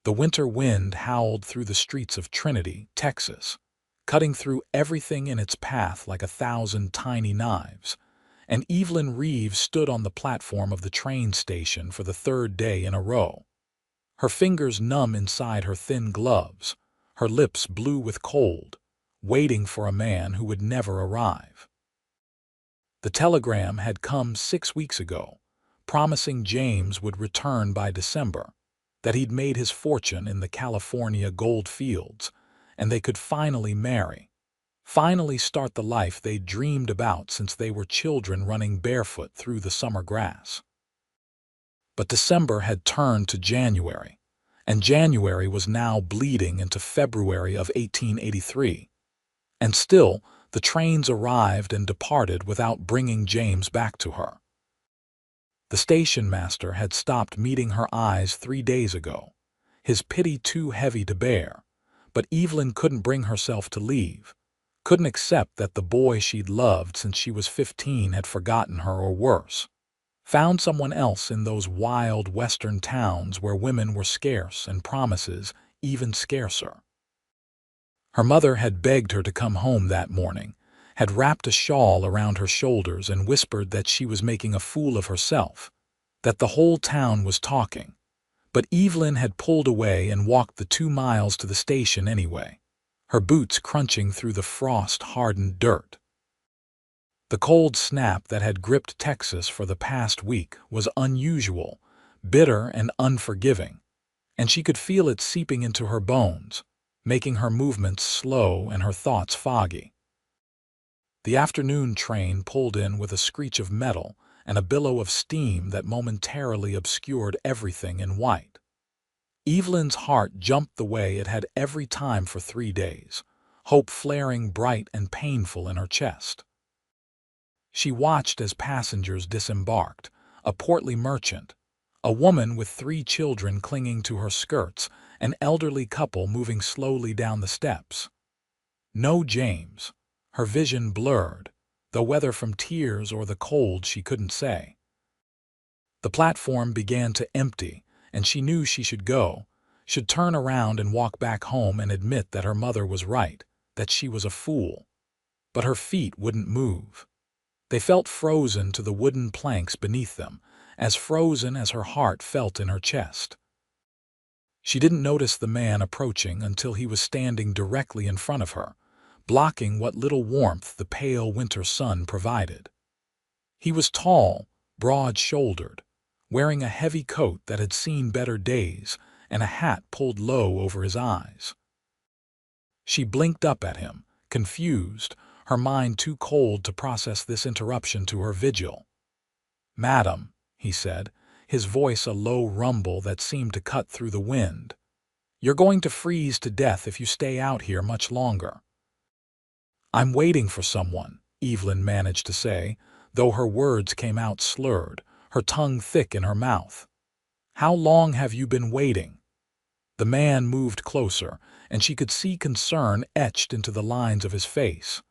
The winter wind howled through the streets of Trinity, Texas, cutting through everything in its path like 1,000 tiny knives, and Evelyn Reeves stood on the platform of the train station for the third day in a row. Her fingers numb inside her thin gloves, her lips blue with cold, waiting for a man who would never arrive. The telegram had come 6 weeks ago, promising James would return by December, that he'd made his fortune in the California gold fields, and they could finally marry, finally start the life they'd dreamed about since they were children running barefoot through the summer grass. But December had turned to January, and January was now bleeding into February of 1883. And still, the trains arrived and departed without bringing James back to her. The station master had stopped meeting her eyes 3 days ago, his pity too heavy to bear, but Evelyn couldn't bring herself to leave, couldn't accept that the boy she'd loved since she was 15 had forgotten her or worse, found someone else in those wild western towns where women were scarce and promises even scarcer. Her mother had begged her to come home that morning, had wrapped a shawl around her shoulders and whispered that she was making a fool of herself, that the whole town was talking. But Evelyn had pulled away and walked the 2 miles to the station anyway, her boots crunching through the frost-hardened dirt. The cold snap that had gripped Texas for the past week was unusual, bitter and unforgiving, and she could feel it seeping into her bones, making her movements slow and her thoughts foggy. The afternoon train pulled in with a screech of metal and a billow of steam that momentarily obscured everything in white. Evelyn's heart jumped the way it had every time for 3 days, hope flaring bright and painful in her chest. She watched as passengers disembarked, a portly merchant, a woman with 3 children clinging to her skirts, an elderly couple moving slowly down the steps. No James, her vision blurred, though whether from tears or the cold she couldn't say. The platform began to empty, and she knew she should go, should turn around and walk back home and admit that her mother was right, that she was a fool. But her feet wouldn't move. They felt frozen to the wooden planks beneath them, as frozen as her heart felt in her chest. She didn't notice the man approaching until he was standing directly in front of her, blocking what little warmth the pale winter sun provided. He was tall, broad-shouldered, wearing a heavy coat that had seen better days and a hat pulled low over his eyes. She blinked up at him, confused, her mind too cold to process this interruption to her vigil. "Madam," he said, his voice a low rumble that seemed to cut through the wind, "you're going to freeze to death if you stay out here much longer." "I'm waiting for someone," Evelyn managed to say, though her words came out slurred, her tongue thick in her mouth. "How long have you been waiting?" The man moved closer, and she could see concern etched into the lines of his face.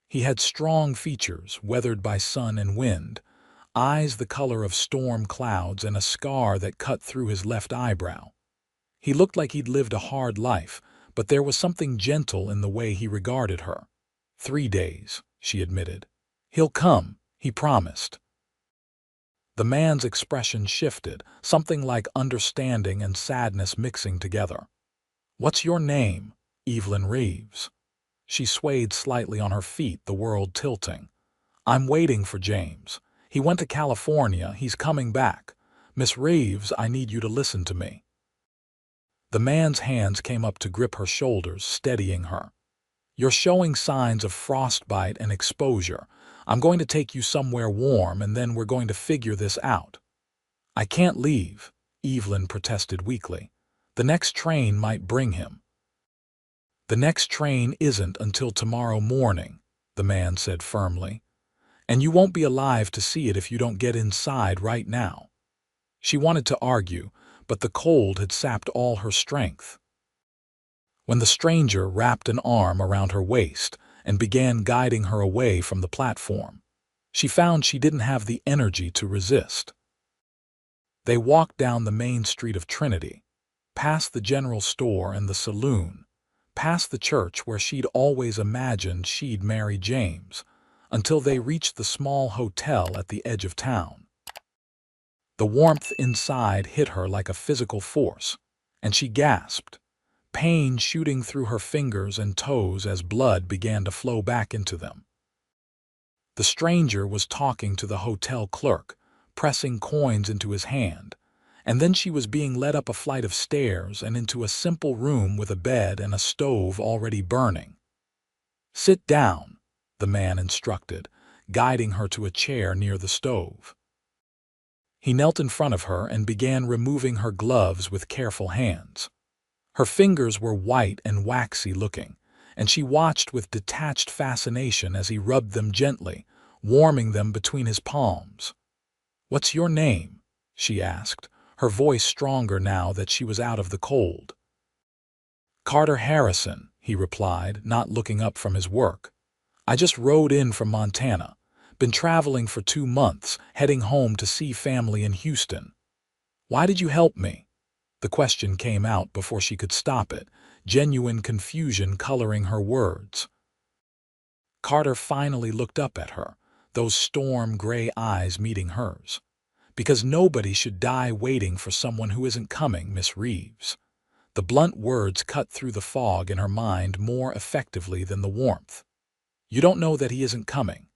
He had strong features, weathered by sun and wind, eyes the color of storm clouds, and a scar that cut through his left eyebrow. He looked like he'd lived a hard life, but there was something gentle in the way he regarded her. 3 days, she admitted. "He'll come," he promised. The man's expression shifted, something like understanding and sadness mixing together. "What's your name?" "Evelyn Reeves." She swayed slightly on her feet, the world tilting. "I'm waiting for James. He went to California. He's coming back. Miss Reeves, I need you to listen to me." The man's hands came up to grip her shoulders, steadying her. "You're showing signs of frostbite and exposure. I'm going to take you somewhere warm, and then we're going to figure this out." "I can't leave," Evelyn protested weakly. "The next train might bring him." "The next train isn't until tomorrow morning," the man said firmly. "And you won't be alive to see it if you don't get inside right now." She wanted to argue, but the cold had sapped all her strength. When the stranger wrapped an arm around her waist and began guiding her away from the platform, she found she didn't have the energy to resist. They walked down the main street of Trinity, past the general store and the saloon, past the church where she'd always imagined she'd marry James, until they reached the small hotel at the edge of town. The warmth inside hit her like a physical force, and she gasped, pain shooting through her fingers and toes as blood began to flow back into them. The stranger was talking to the hotel clerk, pressing coins into his hand, and then she was being led up a flight of stairs and into a simple room with a bed and a stove already burning. "Sit down," the man instructed, guiding her to a chair near the stove. He knelt in front of her and began removing her gloves with careful hands. Her fingers were white and waxy looking, and she watched with detached fascination as he rubbed them gently, warming them between his palms. "What's your name?" she asked, her voice stronger now that she was out of the cold. "Carter Harrison," he replied, not looking up from his work. "I just rode in from Montana. Been traveling for 2 months, heading home to see family in Houston." "Why did you help me?" The question came out before she could stop it, genuine confusion coloring her words. Carter finally looked up at her, those storm-gray eyes meeting hers. "Because nobody should die waiting for someone who isn't coming, Miss Reeves." The blunt words cut through the fog in her mind more effectively than the warmth. "You don't know that he isn't coming."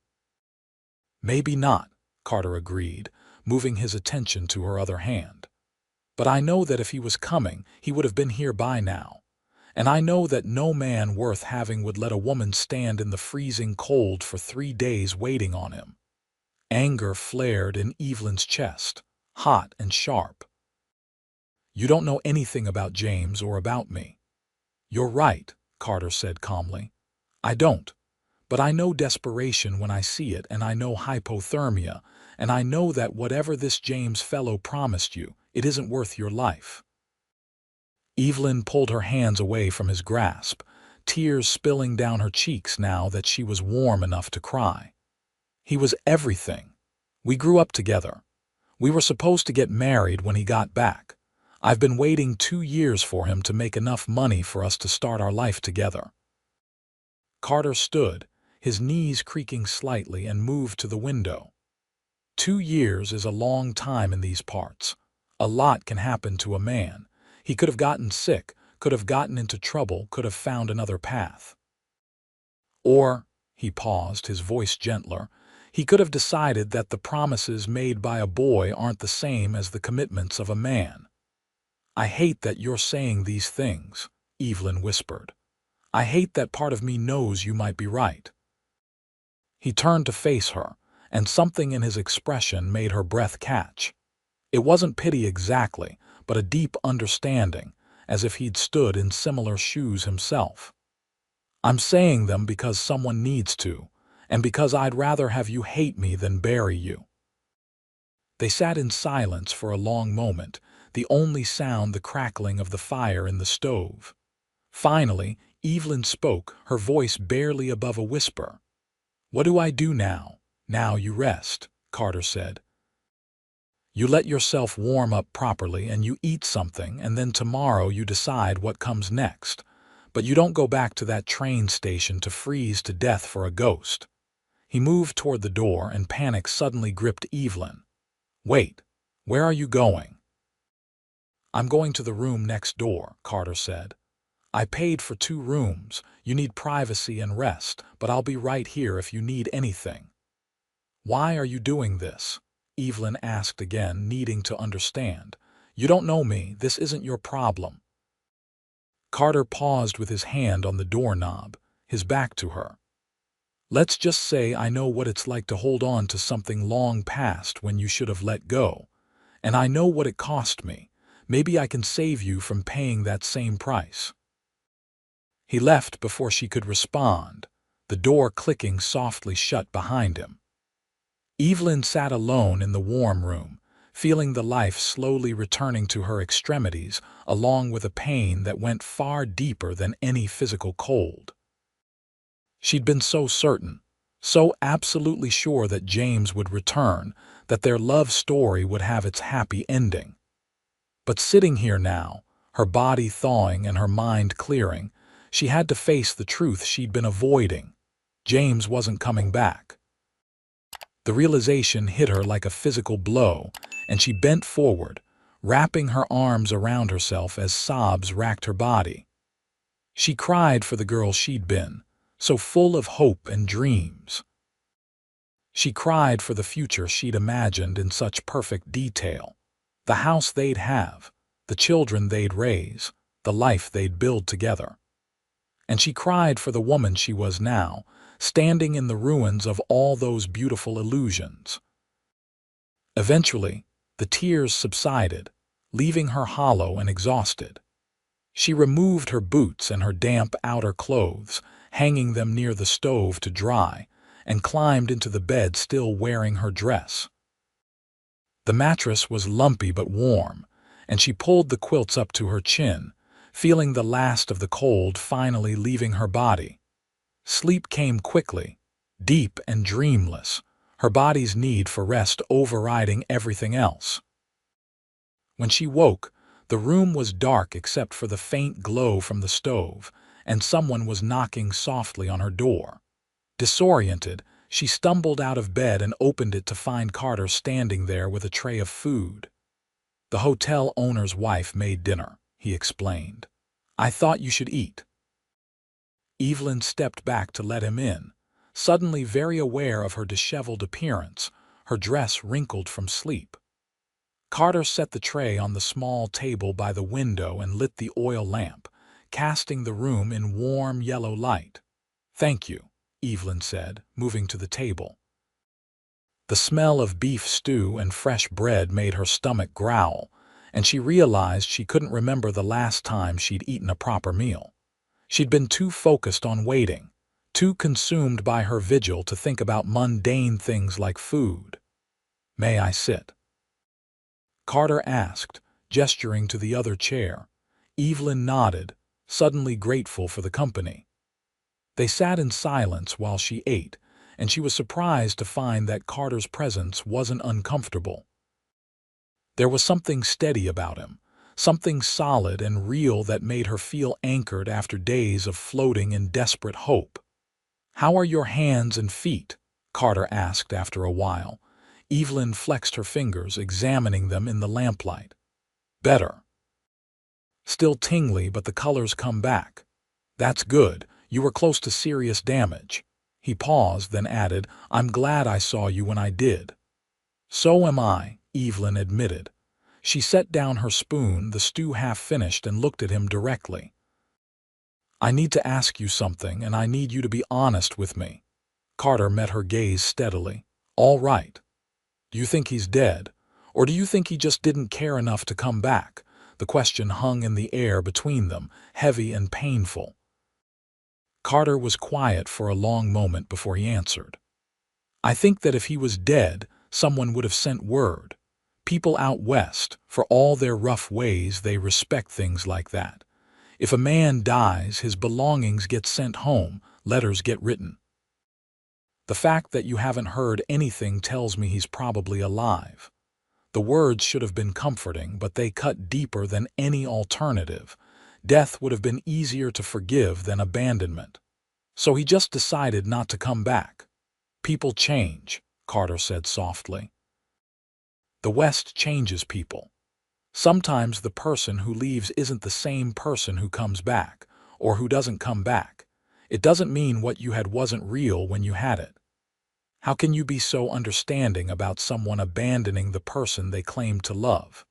"Maybe not," Carter agreed, moving his attention to her other hand. "But I know that if he was coming, he would have been here by now. And I know that no man worth having would let a woman stand in the freezing cold for 3 days waiting on him." Anger flared in Evelyn's chest, hot and sharp. "You don't know anything about James or about me." "You're right," Carter said calmly. "I don't. But I know desperation when I see it, and I know hypothermia, and I know that whatever this James fellow promised you, it isn't worth your life." Evelyn pulled her hands away from his grasp, tears spilling down her cheeks now that she was warm enough to cry. "He was everything. We grew up together. We were supposed to get married when he got back. I've been waiting 2 years for him to make enough money for us to start our life together." Carter stood, his knees creaking slightly, and moved to the window. 2 years is a long time in these parts. A lot can happen to a man. He could have gotten sick, could have gotten into trouble, could have found another path. Or, he paused, his voice gentler, he could have decided that the promises made by a boy aren't the same as the commitments of a man. "I hate that you're saying these things," Evelyn whispered. "I hate that part of me knows you might be right." He turned to face her, and something in his expression made her breath catch. It wasn't pity exactly, but a deep understanding, as if he'd stood in similar shoes himself. "I'm saying them because someone needs to, and because I'd rather have you hate me than bury you." They sat in silence for a long moment, the only sound the crackling of the fire in the stove. Finally, Evelyn spoke, her voice barely above a whisper. "What do I do now? Now you rest," Carter said. "You let yourself warm up properly and you eat something, and then tomorrow you decide what comes next. But you don't go back to that train station to freeze to death for a ghost." He moved toward the door, and panic suddenly gripped Evelyn. "Wait, where are you going?" "I'm going to the room next door," Carter said. "I paid for 2 rooms. You need privacy and rest, but I'll be right here if you need anything." "Why are you doing this?" Evelyn asked again, needing to understand. "You don't know me. This isn't your problem." Carter paused with his hand on the doorknob, his back to her. "Let's just say I know what it's like to hold on to something long past when you should have let go. And I know what it cost me. Maybe I can save you from paying that same price." He left before she could respond, the door clicking softly shut behind him. Evelyn sat alone in the warm room, feeling the life slowly returning to her extremities, along with a pain that went far deeper than any physical cold. She'd been so certain, so absolutely sure that James would return, that their love story would have its happy ending. But sitting here now, her body thawing and her mind clearing. She had to face the truth she'd been avoiding. James wasn't coming back. The realization hit her like a physical blow, and she bent forward, wrapping her arms around herself as sobs racked her body. She cried for the girl she'd been, so full of hope and dreams. She cried for the future she'd imagined in such perfect detail. The house they'd have, the children they'd raise, the life they'd build together. And she cried for the woman she was now, standing in the ruins of all those beautiful illusions. Eventually, the tears subsided, leaving her hollow and exhausted. She removed her boots and her damp outer clothes, hanging them near the stove to dry, and climbed into the bed still wearing her dress. The mattress was lumpy but warm, and she pulled the quilts up to her chin, feeling the last of the cold finally leaving her body. Sleep came quickly, deep and dreamless, her body's need for rest overriding everything else. When she woke, the room was dark except for the faint glow from the stove, and someone was knocking softly on her door. Disoriented, she stumbled out of bed and opened it to find Carter standing there with a tray of food. "The hotel owner's wife made dinner," he explained. "I thought you should eat." Evelyn stepped back to let him in, suddenly very aware of her disheveled appearance, her dress wrinkled from sleep. Carter set the tray on the small table by the window and lit the oil lamp, casting the room in warm yellow light. "Thank you," Evelyn said, moving to the table. The smell of beef stew and fresh bread made her stomach growl, and she realized she couldn't remember the last time she'd eaten a proper meal. She'd been too focused on waiting, too consumed by her vigil to think about mundane things like food. "May I sit?" Carter asked, gesturing to the other chair. Evelyn nodded, suddenly grateful for the company. They sat in silence while she ate, and she was surprised to find that Carter's presence wasn't uncomfortable. There was something steady about him, something solid and real that made her feel anchored after days of floating in desperate hope. "How are your hands and feet?" Carter asked after a while. Evelyn flexed her fingers, examining them in the lamplight. "Better. Still tingly, but the colors come back." "That's good. You were close to serious damage." He paused, then added, "I'm glad I saw you when I did." "So am I," Evelyn admitted. She set down her spoon, the stew half finished, and looked at him directly. "I need to ask you something, and I need you to be honest with me." Carter met her gaze steadily. "All right. Do you think he's dead? Or do you think he just didn't care enough to come back?" The question hung in the air between them, heavy and painful. Carter was quiet for a long moment before he answered. "I think that if he was dead, someone would have sent word. People out west, for all their rough ways, they respect things like that. If a man dies, his belongings get sent home, letters get written. The fact that you haven't heard anything tells me he's probably alive." The words should have been comforting, but they cut deeper than any alternative. Death would have been easier to forgive than abandonment. "So he just decided not to come back." "People change," Carter said softly. "The West changes people. Sometimes the person who leaves isn't the same person who comes back, or who doesn't come back. It doesn't mean what you had wasn't real when you had it. How can you be so understanding about someone abandoning the person they claim to love?"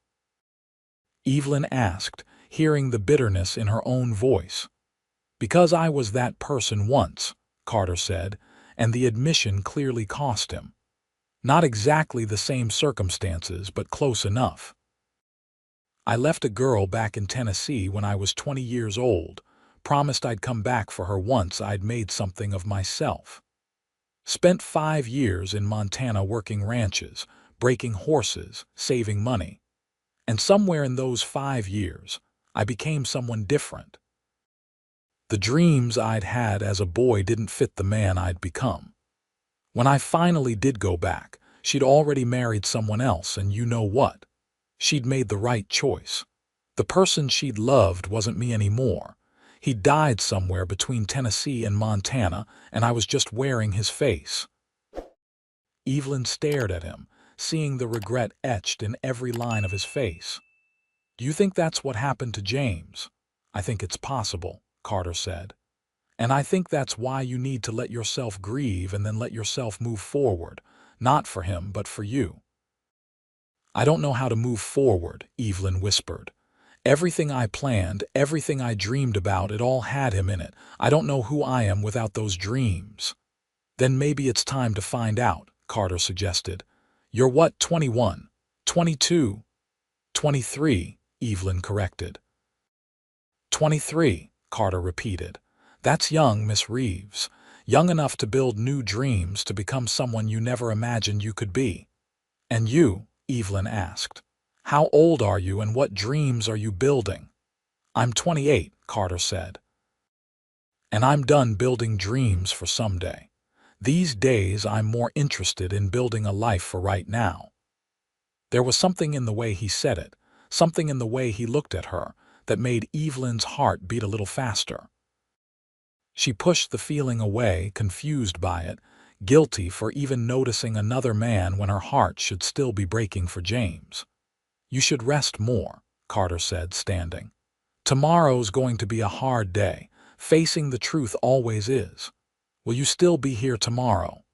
Evelyn asked, hearing the bitterness in her own voice. "Because I was that person once," Carter said, and the admission clearly cost him. "Not exactly the same circumstances, but close enough. I left a girl back in Tennessee when I was 20 years old, promised I'd come back for her once I'd made something of myself. Spent 5 years in Montana working ranches, breaking horses, saving money. And somewhere in those 5 years, I became someone different. The dreams I'd had as a boy didn't fit the man I'd become. When I finally did go back, she'd already married someone else, and you know what? She'd made the right choice. The person she'd loved wasn't me anymore. He died somewhere between Tennessee and Montana, and I was just wearing his face. Evelyn stared at him, seeing the regret etched in every line of his face. "Do you think that's what happened to James?" "I think it's possible," Carter said. "And I think that's why you need to let yourself grieve and then let yourself move forward, not for him, but for you." "I don't know how to move forward," Evelyn whispered. "Everything I planned, everything I dreamed about, it all had him in it. I don't know who I am without those dreams." "Then maybe it's time to find out," Carter suggested. "You're what, 21? 22? 23, Evelyn corrected. 23, Carter repeated. "That's young, Miss Reeves. Young enough to build new dreams, to become someone you never imagined you could be." "And you?" Evelyn asked. "How old are you and what dreams are you building?" "I'm 28, Carter said. "And I'm done building dreams for someday. These days I'm more interested in building a life for right now." There was something in the way he said it, something in the way he looked at her, that made Evelyn's heart beat a little faster. She pushed the feeling away, confused by it, guilty for even noticing another man when her heart should still be breaking for James. "You should rest more," Carter said, standing. "Tomorrow's going to be a hard day. Facing the truth always is. Will you still be here tomorrow?"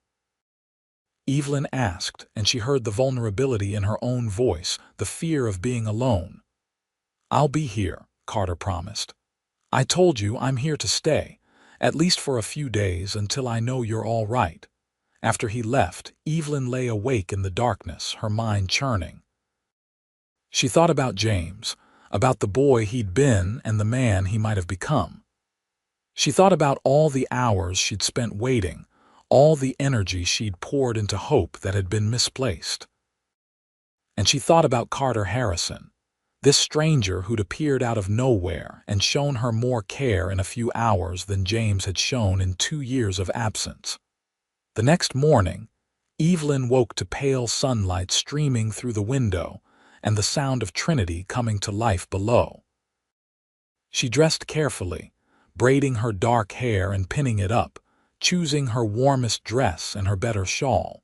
Evelyn asked, and she heard the vulnerability in her own voice, the fear of being alone. "I'll be here," Carter promised. "I told you I'm here to stay, at least for a few days until I know you're all right." After he left, Evelyn lay awake in the darkness, her mind churning. She thought about James, about the boy he'd been and the man he might have become. She thought about all the hours she'd spent waiting, all the energy she'd poured into hope that had been misplaced. And she thought about Carter Harrison, this stranger who'd appeared out of nowhere and shown her more care in a few hours than James had shown in 2 years of absence. The next morning, Evelyn woke to pale sunlight streaming through the window and the sound of Trinity coming to life below. She dressed carefully, braiding her dark hair and pinning it up, choosing her warmest dress and her better shawl.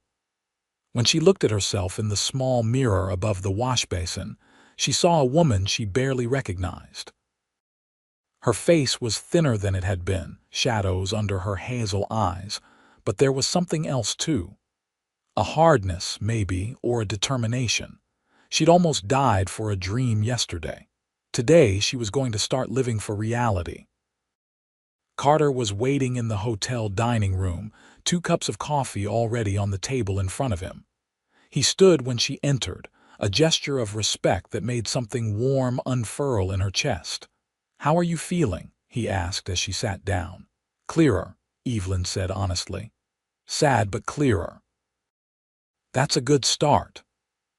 When she looked at herself in the small mirror above the wash basin, she saw a woman she barely recognized. Her face was thinner than it had been, shadows under her hazel eyes, but there was something else too. A hardness, maybe, or a determination. She'd almost died for a dream yesterday. Today she was going to start living for reality. Carter was waiting in the hotel dining room, 2 cups of coffee already on the table in front of him. He stood when she entered, a gesture of respect that made something warm unfurl in her chest. "How are you feeling?" he asked as she sat down. "Clearer," Evelyn said honestly. "Sad but clearer." "That's a good start."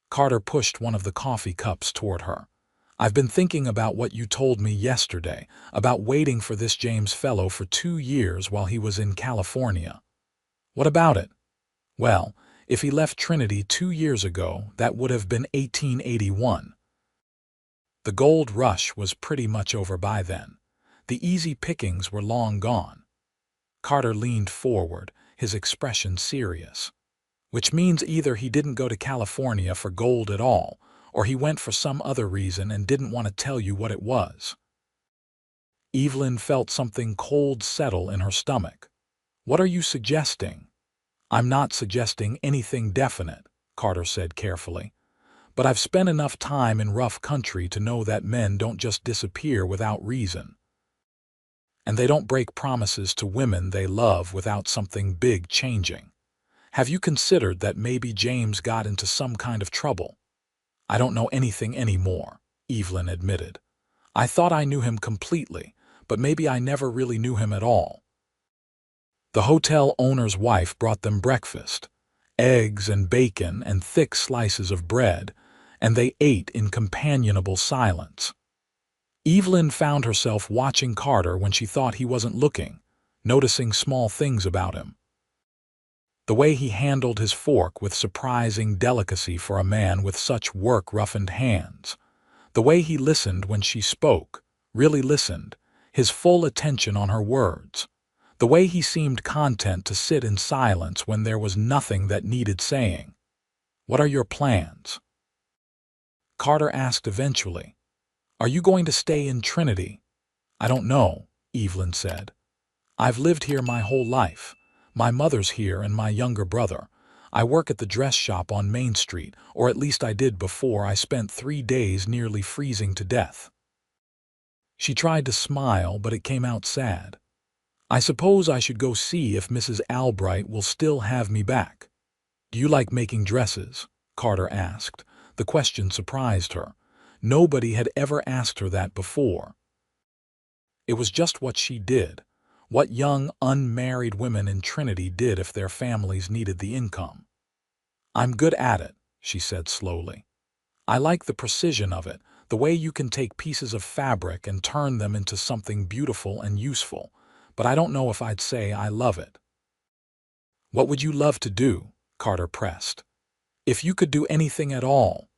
Carter pushed one of the coffee cups toward her. "I've been thinking about what you told me yesterday, about waiting for this James fellow for 2 years while he was in California." "What about it?" "Well, if he left Trinity 2 years ago, that would have been 1881. The gold rush was pretty much over by then. The easy pickings were long gone." Carter leaned forward, his expression serious. "Which means either he didn't go to California for gold at all, or he went for some other reason and didn't want to tell you what it was." Evelyn felt something cold settle in her stomach. "What are you suggesting?" "I'm not suggesting anything definite," Carter said carefully. "But I've spent enough time in rough country to know that men don't just disappear without reason. And they don't break promises to women they love without something big changing. Have you considered that maybe James got into some kind of trouble?" "I don't know anything anymore," Evelyn admitted. "I thought I knew him completely, but maybe I never really knew him at all." The hotel owner's wife brought them breakfast, eggs and bacon and thick slices of bread, and they ate in companionable silence. Evelyn found herself watching Carter when she thought he wasn't looking, noticing small things about him. The way he handled his fork with surprising delicacy for a man with such work-roughened hands. The way he listened when she spoke, really listened, his full attention on her words. The way he seemed content to sit in silence when there was nothing that needed saying. "What are your plans?" Carter asked eventually. "Are you going to stay in Trinity?" "I don't know," Evelyn said. "I've lived here my whole life. My mother's here and my younger brother. I work at the dress shop on Main Street, or at least I did before I spent 3 days nearly freezing to death." She tried to smile, but it came out sad. "I suppose I should go see if Mrs. Albright will still have me back." "Do you like making dresses?" Carter asked. The question surprised her. Nobody had ever asked her that before. It was just what she did, what young, unmarried women in Trinity did if their families needed the income. "I'm good at it," she said slowly. "I like the precision of it, the way you can take pieces of fabric and turn them into something beautiful and useful, but I don't know if I'd say I love it." "What would you love to do?" Carter pressed. "If you could do anything at all."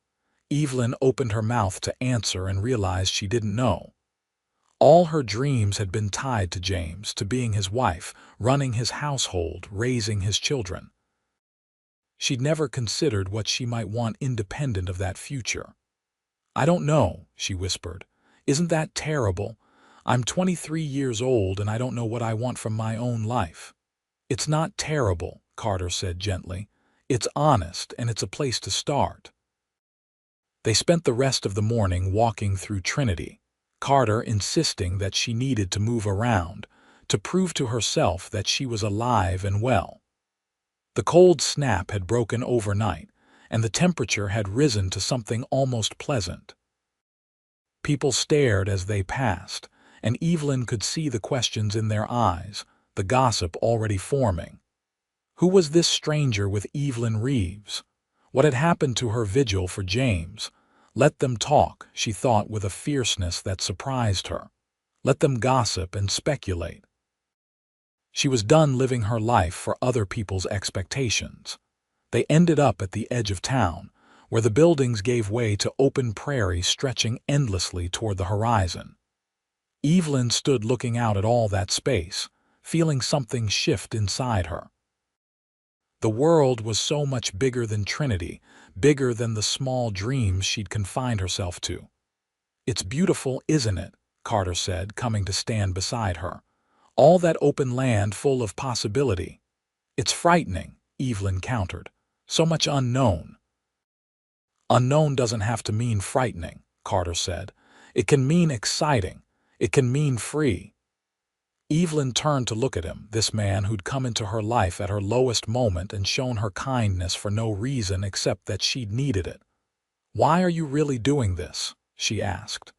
Evelyn opened her mouth to answer and realized she didn't know. All her dreams had been tied to James, to being his wife, running his household, raising his children. She'd never considered what she might want independent of that future. "I don't know," she whispered. "Isn't that terrible? I'm 23 years old and I don't know what I want from my own life." "It's not terrible," Carter said gently. "It's honest, and it's a place to start." They spent the rest of the morning walking through Trinity, Carter insisting that she needed to move around, to prove to herself that she was alive and well. The cold snap had broken overnight, and the temperature had risen to something almost pleasant. People stared as they passed, and Evelyn could see the questions in their eyes, the gossip already forming. Who was this stranger with Evelyn Reeves? What had happened to her vigil for James? Let them talk, she thought with a fierceness that surprised her. Let them gossip and speculate. She was done living her life for other people's expectations. They ended up at the edge of town, where the buildings gave way to open prairie stretching endlessly toward the horizon. Evelyn stood looking out at all that space, feeling something shift inside her. The world was so much bigger than Trinity, bigger than the small dreams she'd confined herself to. "It's beautiful, isn't it?" Carter said, coming to stand beside her. "All that open land full of possibility." "It's frightening," Evelyn countered. "So much unknown." "Unknown doesn't have to mean frightening," Carter said. "It can mean exciting. It can mean free." Evelyn turned to look at him, this man who'd come into her life at her lowest moment and shown her kindness for no reason except that she'd needed it. "Why are you really doing this?" she asked.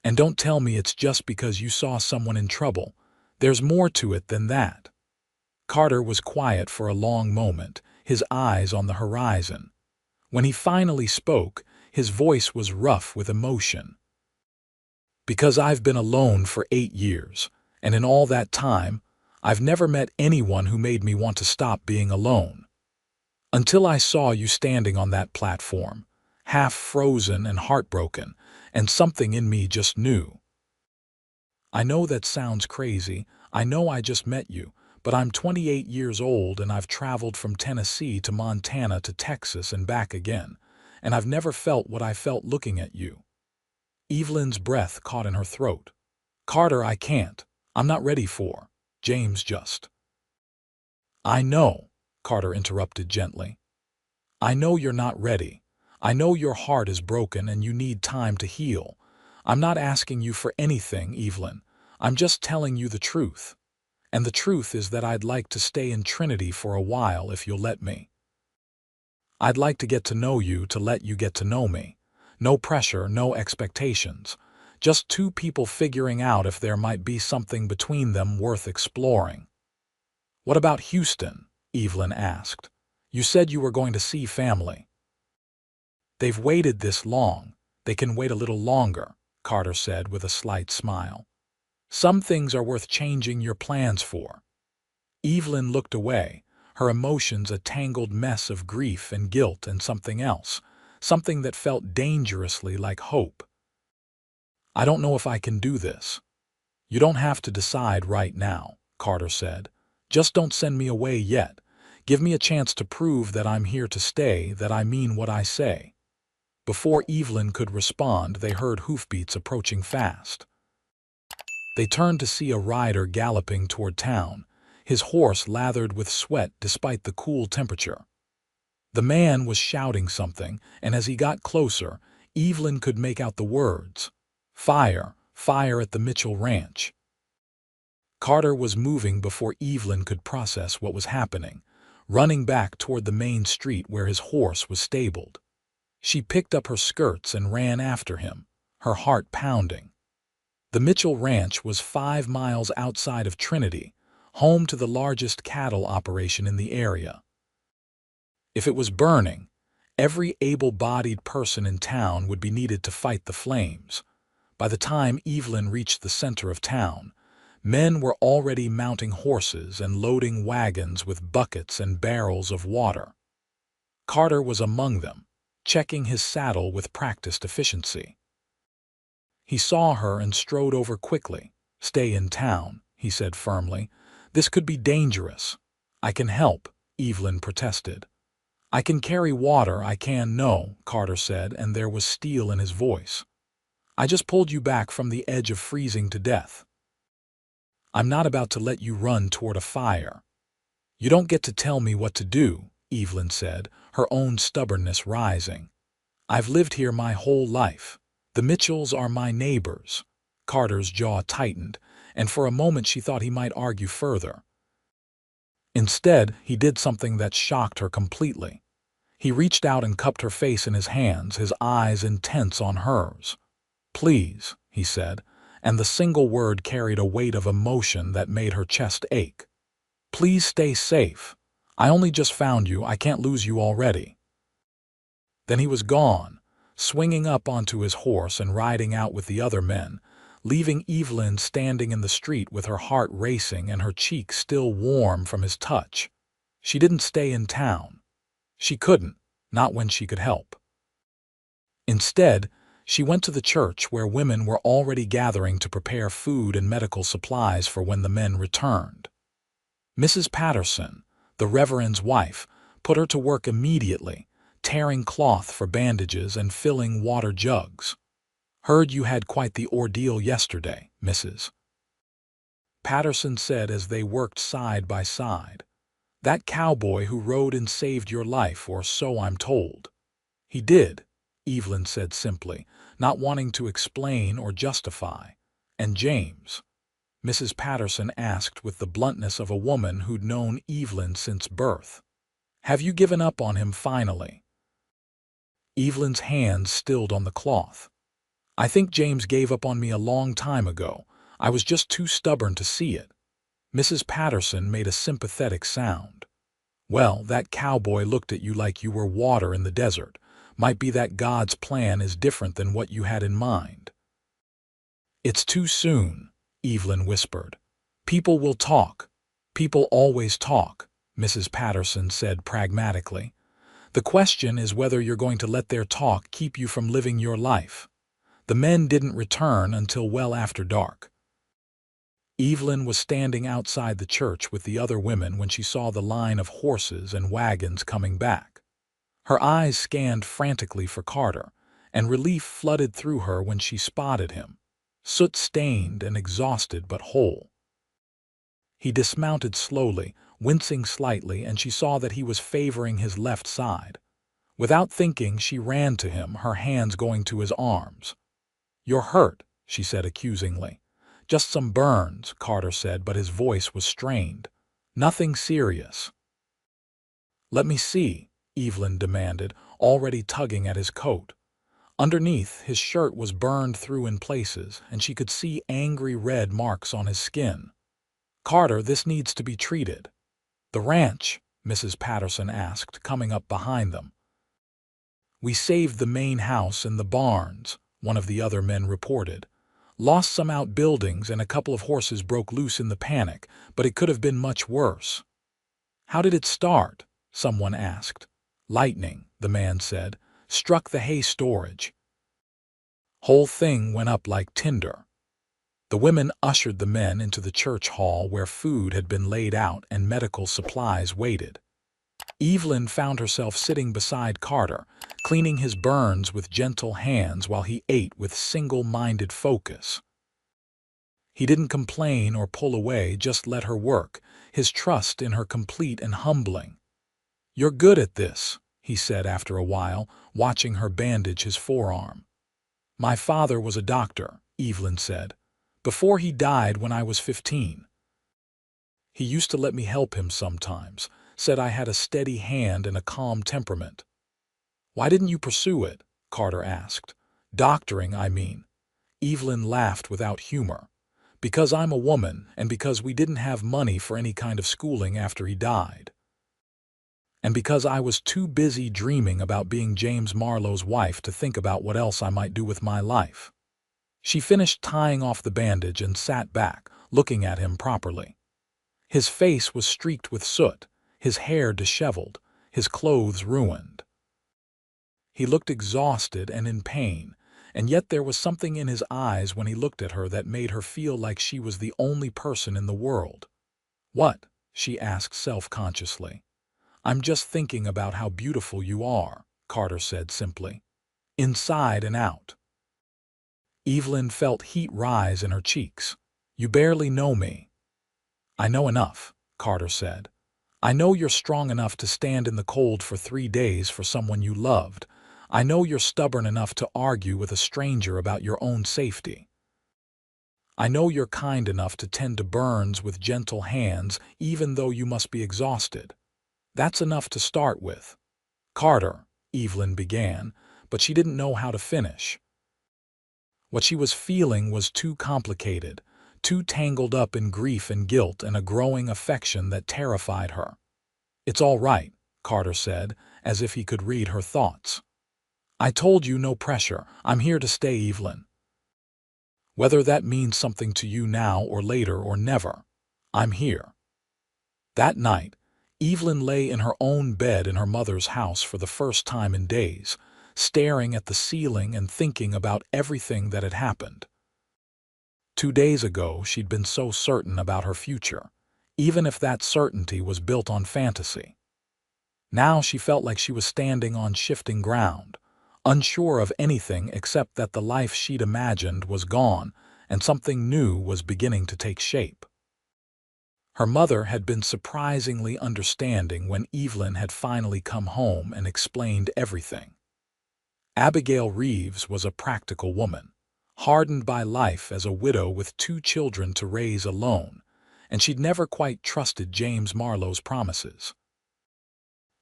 "And don't tell me it's just because you saw someone in trouble. There's more to it than that." Carter was quiet for a long moment, his eyes on the horizon. When he finally spoke, his voice was rough with emotion. "Because I've been alone for 8 years. And in all that time, I've never met anyone who made me want to stop being alone. Until I saw you standing on that platform, half frozen and heartbroken, and something in me just knew. I know that sounds crazy. I know I just met you, but I'm 28 years old and I've traveled from Tennessee to Montana to Texas and back again, and I've never felt what I felt looking at you." Evelyn's breath caught in her throat. "Carter, I can't. I'm not ready for James just." "I know," Carter interrupted gently. "I know you're not ready. I know your heart is broken and you need time to heal. I'm not asking you for anything, Evelyn. I'm just telling you the truth. And the truth is that I'd like to stay in Trinity for a while if you'll let me. I'd like to get to know you to let you get to know me. No pressure, no expectations. Just two people figuring out if there might be something between them worth exploring." "What about Houston?" Evelyn asked. "You said you were going to see family." "They've waited this long. They can wait a little longer," Carter said with a slight smile. "Some things are worth changing your plans for." Evelyn looked away, her emotions a tangled mess of grief and guilt and something else, something that felt dangerously like hope. "I don't know if I can do this." "You don't have to decide right now," Carter said. "Just don't send me away yet. Give me a chance to prove that I'm here to stay, that I mean what I say." Before Evelyn could respond, they heard hoofbeats approaching fast. They turned to see a rider galloping toward town, his horse lathered with sweat despite the cool temperature. The man was shouting something, and as he got closer, Evelyn could make out the words, "Fire, fire at the Mitchell Ranch." Carter was moving before Evelyn could process what was happening, running back toward the main street where his horse was stabled. She picked up her skirts and ran after him, her heart pounding. The Mitchell Ranch was 5 miles outside of Trinity, home to the largest cattle operation in the area. If it was burning, every able-bodied person in town would be needed to fight the flames. By the time Evelyn reached the center of town, men were already mounting horses and loading wagons with buckets and barrels of water. Carter was among them, checking his saddle with practiced efficiency. He saw her and strode over quickly. "Stay in town," he said firmly. "This could be dangerous." "I can help," Evelyn protested. "I can carry water, I can." "No," Carter said, and there was steel in his voice. "I just pulled you back from the edge of freezing to death. I'm not about to let you run toward a fire." "You don't get to tell me what to do," Evelyn said, her own stubbornness rising. "I've lived here my whole life. The Mitchells are my neighbors." Carter's jaw tightened, and for a moment she thought he might argue further. Instead, he did something that shocked her completely. He reached out and cupped her face in his hands, his eyes intense on hers. "Please," he said, and the single word carried a weight of emotion that made her chest ache. "Please stay safe. I only just found you, I can't lose you already." Then he was gone, swinging up onto his horse and riding out with the other men, leaving Evelyn standing in the street with her heart racing and her cheek still warm from his touch. She didn't stay in town. She couldn't, not when she could help. Instead, she went to the church where women were already gathering to prepare food and medical supplies for when the men returned. Mrs. Patterson, the Reverend's wife, put her to work immediately, tearing cloth for bandages and filling water jugs. "Heard you had quite the ordeal yesterday, Mrs. Patterson said as they worked side by side. "That cowboy who rode and saved your life, or so I'm told." "He did," Evelyn said simply, not wanting to explain or justify. "And James?" Mrs. Patterson asked with the bluntness of a woman who'd known Evelyn since birth. "Have you given up on him finally?" Evelyn's hands stilled on the cloth. "I think James gave up on me a long time ago. I was just too stubborn to see it." Mrs. Patterson made a sympathetic sound. "Well, that cowboy looked at you like you were water in the desert. Might be that God's plan is different than what you had in mind." "It's too soon," Evelyn whispered. "People will talk. People always talk," Mrs. Patterson said pragmatically. "The question is whether you're going to let their talk keep you from living your life." The men didn't return until well after dark. Evelyn was standing outside the church with the other women when she saw the line of horses and wagons coming back. Her eyes scanned frantically for Carter, and relief flooded through her when she spotted him, soot-stained and exhausted but whole. He dismounted slowly, wincing slightly, and she saw that he was favoring his left side. Without thinking, she ran to him, her hands going to his arms. "You're hurt," she said accusingly. "Just some burns," Carter said, but his voice was strained. "Nothing serious." "Let me see," Evelyn demanded, already tugging at his coat. Underneath, his shirt was burned through in places, and she could see angry red marks on his skin. "Carter, this needs to be treated." "The ranch?" Mrs. Patterson asked, coming up behind them. "We saved the main house and the barns," one of the other men reported. "Lost some outbuildings and a couple of horses broke loose in the panic, but it could have been much worse." "How did it start?" someone asked. "Lightning," the man said. struck the hay storage. Whole thing went up like tinder. The women ushered the men into the church hall where food had been laid out and medical supplies waited. Evelyn found herself sitting beside Carter, cleaning his burns with gentle hands while he ate with single-minded focus. He didn't complain or pull away, just let her work, his trust in her complete and humbling. "You're good at this," he said after a while, watching her bandage his forearm. "My father was a doctor," Evelyn said, "before he died when I was 15. He used to let me help him sometimes, said I had a steady hand and a calm temperament." "Why didn't you pursue it?" Carter asked. "Doctoring, I mean." Evelyn laughed without humor. "Because I'm a woman, and because we didn't have money for any kind of schooling after he died. And because I was too busy dreaming about being James Marlowe's wife to think about what else I might do with my life." She finished tying off the bandage and sat back, looking at him properly. His face was streaked with soot, his hair disheveled, his clothes ruined. He looked exhausted and in pain, and yet there was something in his eyes when he looked at her that made her feel like she was the only person in the world. "What?" she asked self-consciously. "I'm just thinking about how beautiful you are," Carter said simply. "Inside and out." Evelyn felt heat rise in her cheeks. "You barely know me." "I know enough," Carter said. "I know you're strong enough to stand in the cold for 3 days for someone you loved. I know you're stubborn enough to argue with a stranger about your own safety. I know you're kind enough to tend to burns with gentle hands even though you must be exhausted. That's enough to start with." "Carter," Evelyn began, but she didn't know how to finish. What she was feeling was too complicated, too tangled up in grief and guilt and a growing affection that terrified her. "It's all right," Carter said, as if he could read her thoughts. "I told you no pressure. I'm here to stay, Evelyn. Whether that means something to you now or later or never, I'm here." That night, Evelyn lay in her own bed in her mother's house for the first time in days, staring at the ceiling and thinking about everything that had happened. 2 days ago, she'd been so certain about her future, even if that certainty was built on fantasy. Now she felt like she was standing on shifting ground, unsure of anything except that the life she'd imagined was gone and something new was beginning to take shape. Her mother had been surprisingly understanding when Evelyn had finally come home and explained everything. Abigail Reeves was a practical woman, hardened by life as a widow with 2 children to raise alone, and she'd never quite trusted James Marlowe's promises.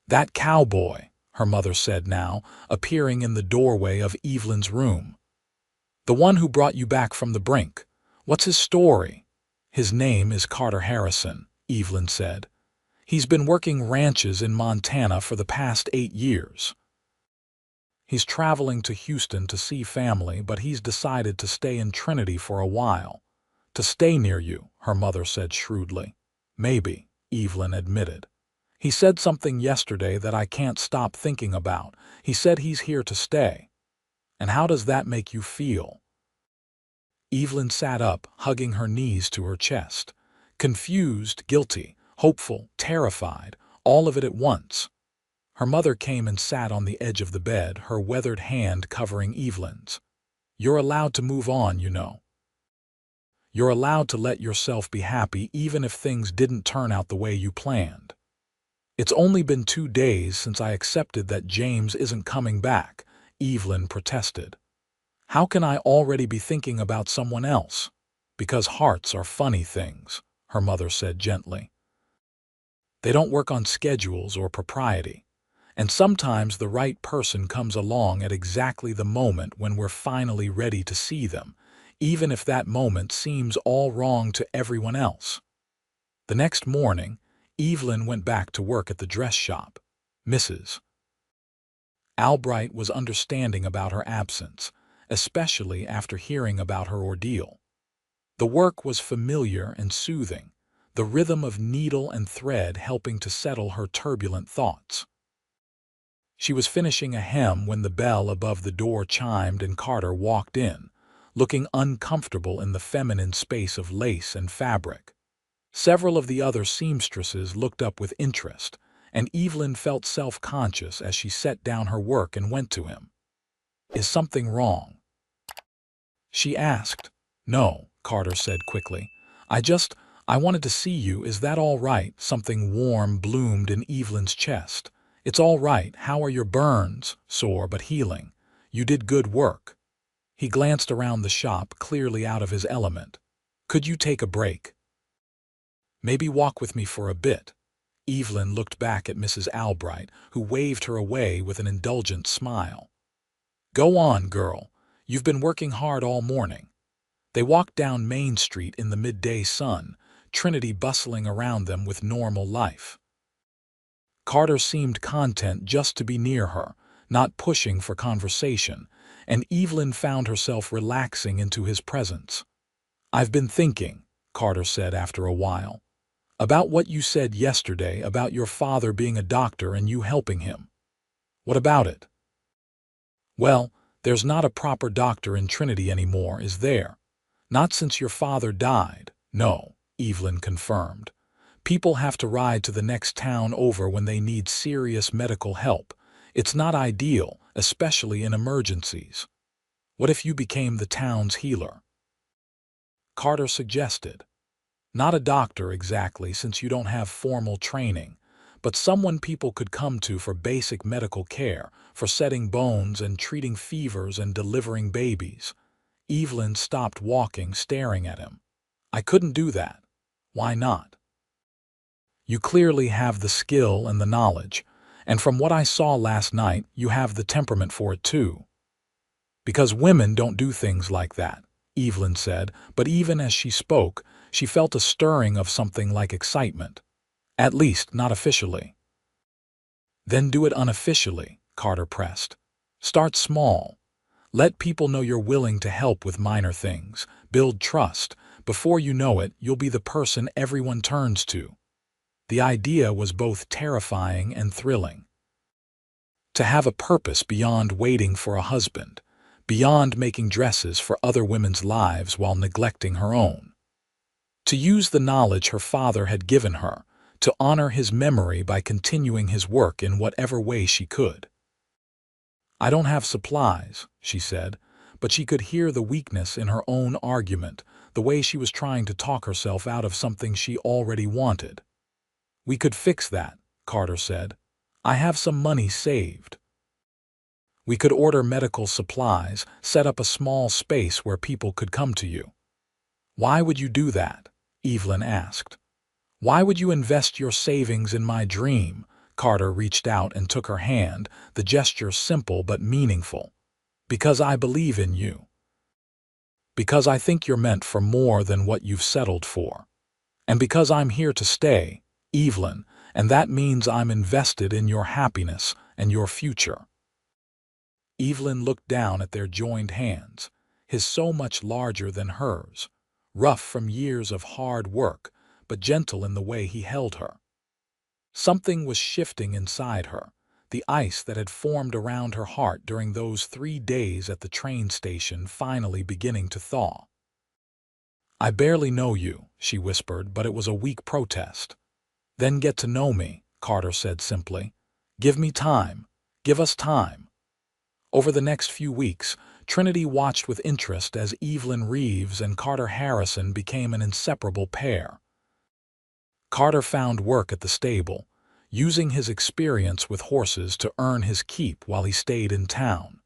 "That cowboy," her mother said now, appearing in the doorway of Evelyn's room. "The one who brought you back from the brink. What's his story?" "His name is Carter Harrison," Evelyn said. "He's been working ranches in Montana for the past 8 years. He's traveling to Houston to see family, but he's decided to stay in Trinity for a while." "To stay near you," her mother said shrewdly. "Maybe," Evelyn admitted. "He said something yesterday that I can't stop thinking about. He said he's here to stay." "And how does that make you feel?" Evelyn sat up, hugging her knees to her chest. Confused, guilty, hopeful, terrified, all of it at once. Her mother came and sat on the edge of the bed, her weathered hand covering Evelyn's. "You're allowed to move on, you know. You're allowed to let yourself be happy even if things didn't turn out the way you planned. It's only been 2 days since I accepted that James isn't coming back," Evelyn protested. "How can I already be thinking about someone else?" "Because hearts are funny things," her mother said gently. "They don't work on schedules or propriety. And sometimes the right person comes along at exactly the moment when we're finally ready to see them, even if that moment seems all wrong to everyone else." The next morning, Evelyn went back to work at the dress shop. Mrs. Albright was understanding about her absence, especially after hearing about her ordeal. The work was familiar and soothing, the rhythm of needle and thread helping to settle her turbulent thoughts. She was finishing a hem when the bell above the door chimed and Carter walked in, looking uncomfortable in the feminine space of lace and fabric. Several of the other seamstresses looked up with interest, and Evelyn felt self-conscious as she set down her work and went to him. "Is something wrong?" she asked. "No," Carter said quickly. I wanted to see you. Is that all right?" Something warm bloomed in Evelyn's chest. "It's all right. How are your burns?" "Sore, but healing." "You did good work." He glanced around the shop, clearly out of his element. "Could you take a break? Maybe walk with me for a bit?" Evelyn looked back at Mrs. Albright, who waved her away with an indulgent smile. "Go on, girl. You've been working hard all morning." They walked down Main Street in the midday sun, Trinity bustling around them with normal life. Carter seemed content just to be near her, not pushing for conversation, and Evelyn found herself relaxing into his presence. "I've been thinking," Carter said after a while, "about what you said yesterday about your father being a doctor and you helping him." "What about it?" "Well, there's not a proper doctor in Trinity anymore, is there?" "Not since your father died, no," Evelyn confirmed. "People have to ride to the next town over when they need serious medical help. It's not ideal, especially in emergencies." "What if you became the town's healer?" Carter suggested. "Not a doctor exactly, since you don't have formal training, but someone people could come to for basic medical care, for setting bones and treating fevers and delivering babies." Evelyn stopped walking, staring at him. "I couldn't do that." "Why not?" "You clearly have the skill and the knowledge, and from what I saw last night, you have the temperament for it too." "Because women don't do things like that," Evelyn said, but even as she spoke, she felt a stirring of something like excitement. "At least, not officially." "Then do it unofficially," Carter pressed. "Start small. Let people know you're willing to help with minor things. Build trust. Before you know it, you'll be the person everyone turns to." The idea was both terrifying and thrilling. To have a purpose beyond waiting for a husband, beyond making dresses for other women's lives while neglecting her own. To use the knowledge her father had given her, to honor his memory by continuing his work in whatever way she could. "I don't have supplies," she said, but she could hear the weakness in her own argument, the way she was trying to talk herself out of something she already wanted. "We could fix that," Carter said. "I have some money saved. We could order medical supplies, set up a small space where people could come to you." "Why would you do that?" Evelyn asked. "Why would you invest your savings in my dream?" Carter reached out and took her hand, the gesture simple but meaningful. "Because I believe in you. Because I think you're meant for more than what you've settled for. And because I'm here to stay, Evelyn, and that means I'm invested in your happiness and your future." Evelyn looked down at their joined hands, his so much larger than hers, rough from years of hard work, but gentle in the way he held her. Something was shifting inside her, the ice that had formed around her heart during those 3 days at the train station finally beginning to thaw. "I barely know you," she whispered, but it was a weak protest. "Then get to know me," Carter said simply. "Give me time. Give us time." Over the next few weeks, Trinity watched with interest as Evelyn Reeves and Carter Harrison became an inseparable pair. Carter found work at the stable, using his experience with horses to earn his keep while he stayed in town.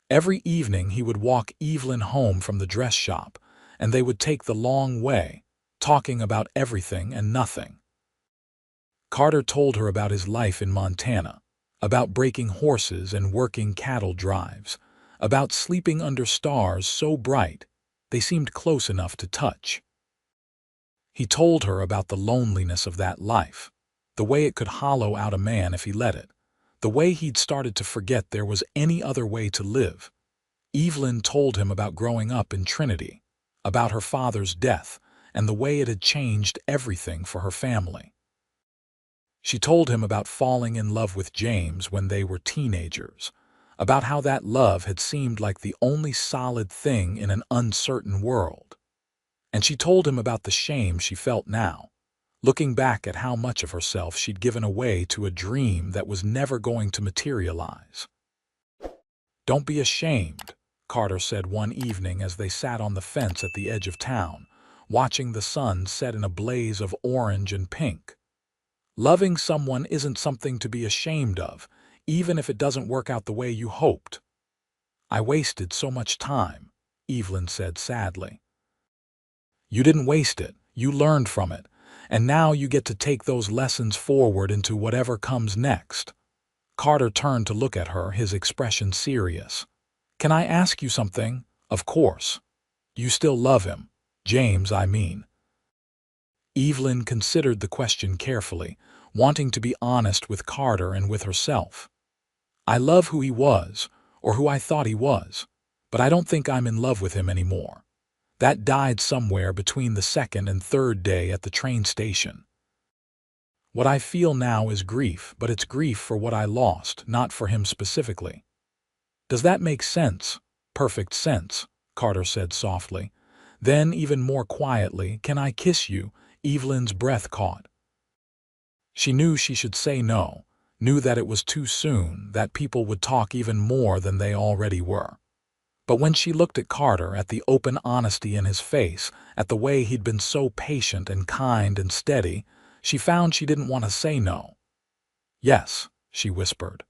Every evening he would walk Evelyn home from the dress shop, and they would take the long way, talking about everything and nothing. Carter told her about his life in Montana, about breaking horses and working cattle drives, about sleeping under stars so bright they seemed close enough to touch. He told her about the loneliness of that life, the way it could hollow out a man if he let it, the way he'd started to forget there was any other way to live. Evelyn told him about growing up in Trinity, about her father's death, and the way it had changed everything for her family. She told him about falling in love with James when they were teenagers, about how that love had seemed like the only solid thing in an uncertain world. And she told him about the shame she felt now, looking back at how much of herself she'd given away to a dream that was never going to materialize. "Don't be ashamed," Carter said one evening as they sat on the fence at the edge of town, watching the sun set in a blaze of orange and pink. "Loving someone isn't something to be ashamed of, even if it doesn't work out the way you hoped." "I wasted so much time," Evelyn said sadly. "You didn't waste it, you learned from it, and now you get to take those lessons forward into whatever comes next." Carter turned to look at her, his expression serious. "Can I ask you something?" "Of course. You still love him. James, I mean." Evelyn considered the question carefully, wanting to be honest with Carter and with herself. "I love who he was, or who I thought he was, but I don't think I'm in love with him anymore. That died somewhere between the second and third day at the train station. What I feel now is grief, but it's grief for what I lost, not for him specifically." "Does that make sense?" "Perfect sense," Carter said softly. Then, even more quietly, "Can I kiss you?" Evelyn's breath caught. She knew she should say no, knew that it was too soon, that people would talk even more than they already were. But when she looked at Carter, at the open honesty in his face, at the way he'd been so patient and kind and steady, she found she didn't want to say no. "Yes," she whispered.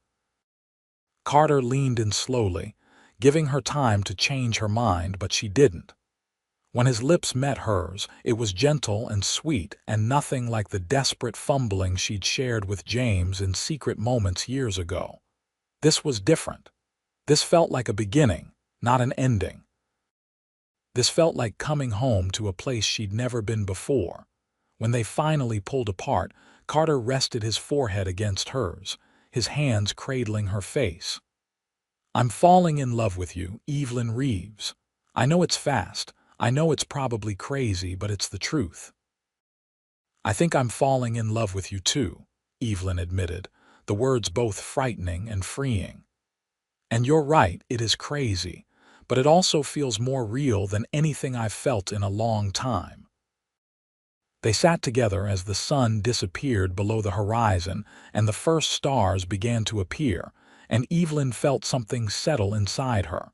Carter leaned in slowly, giving her time to change her mind, but she didn't. When his lips met hers, it was gentle and sweet and nothing like the desperate fumbling she'd shared with James in secret moments years ago. This was different. This felt like a beginning, not an ending. This felt like coming home to a place she'd never been before. When they finally pulled apart, Carter rested his forehead against hers, his hands cradling her face. "I'm falling in love with you, Evelyn Reeves. I know it's fast. I know it's probably crazy, but it's the truth." "I think I'm falling in love with you too," Evelyn admitted, the words both frightening and freeing. "And you're right, it is crazy, but it also feels more real than anything I've felt in a long time." They sat together as the sun disappeared below the horizon and the first stars began to appear, and Evelyn felt something settle inside her.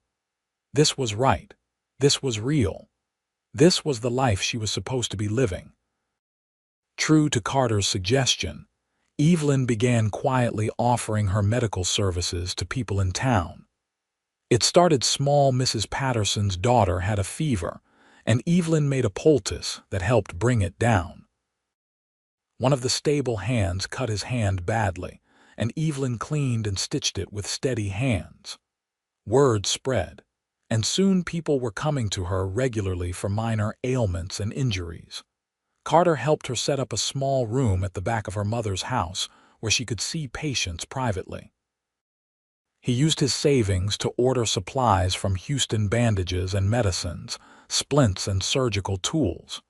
This was right. This was real. This was the life she was supposed to be living. True to Carter's suggestion, Evelyn began quietly offering her medical services to people in town. It started small. Mrs. Patterson's daughter had a fever, and Evelyn made a poultice that helped bring it down. One of the stable hands cut his hand badly, and Evelyn cleaned and stitched it with steady hands. Word spread, and soon people were coming to her regularly for minor ailments and injuries. Carter helped her set up a small room at the back of her mother's house where she could see patients privately. He used his savings to order supplies from Houston, bandages and medicines, splints and surgical tools.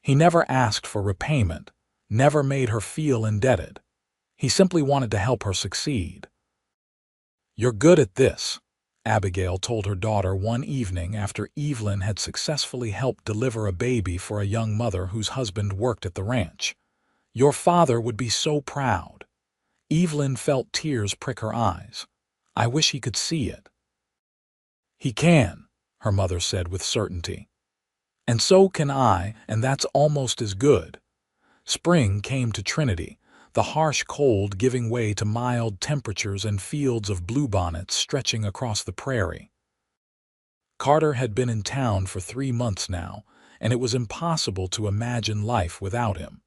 He never asked for repayment, never made her feel indebted. He simply wanted to help her succeed. "You're good at this," Abigail told her daughter one evening after Evelyn had successfully helped deliver a baby for a young mother whose husband worked at the ranch. "Your father would be so proud." Evelyn felt tears prick her eyes. "I wish he could see it." "He can," her mother said with certainty. "And so can I, and that's almost as good." Spring came to Trinity, the harsh cold giving way to mild temperatures and fields of bluebonnets stretching across the prairie. Carter had been in town for 3 months now, and it was impossible to imagine life without him.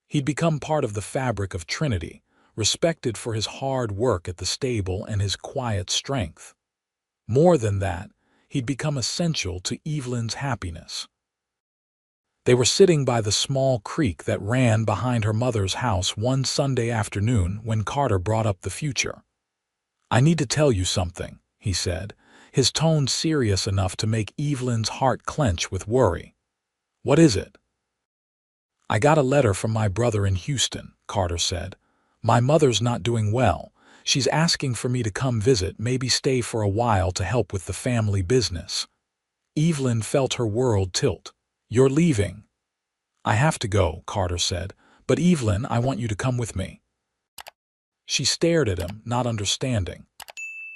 He'd become part of the fabric of Trinity, respected for his hard work at the stable and his quiet strength. More than that, he'd become essential to Evelyn's happiness. They were sitting by the small creek that ran behind her mother's house one Sunday afternoon when Carter brought up the future. "I need to tell you something," he said, his tone serious enough to make Evelyn's heart clench with worry. "What is it?" I got a letter from my brother in Houston, Carter said. My mother's not doing well. She's asking for me to come visit, maybe stay for a while to help with the family business. Evelyn felt her world tilt. You're leaving? I have to go, Carter said. But Evelyn, I want you to come with me. She stared at him, not understanding.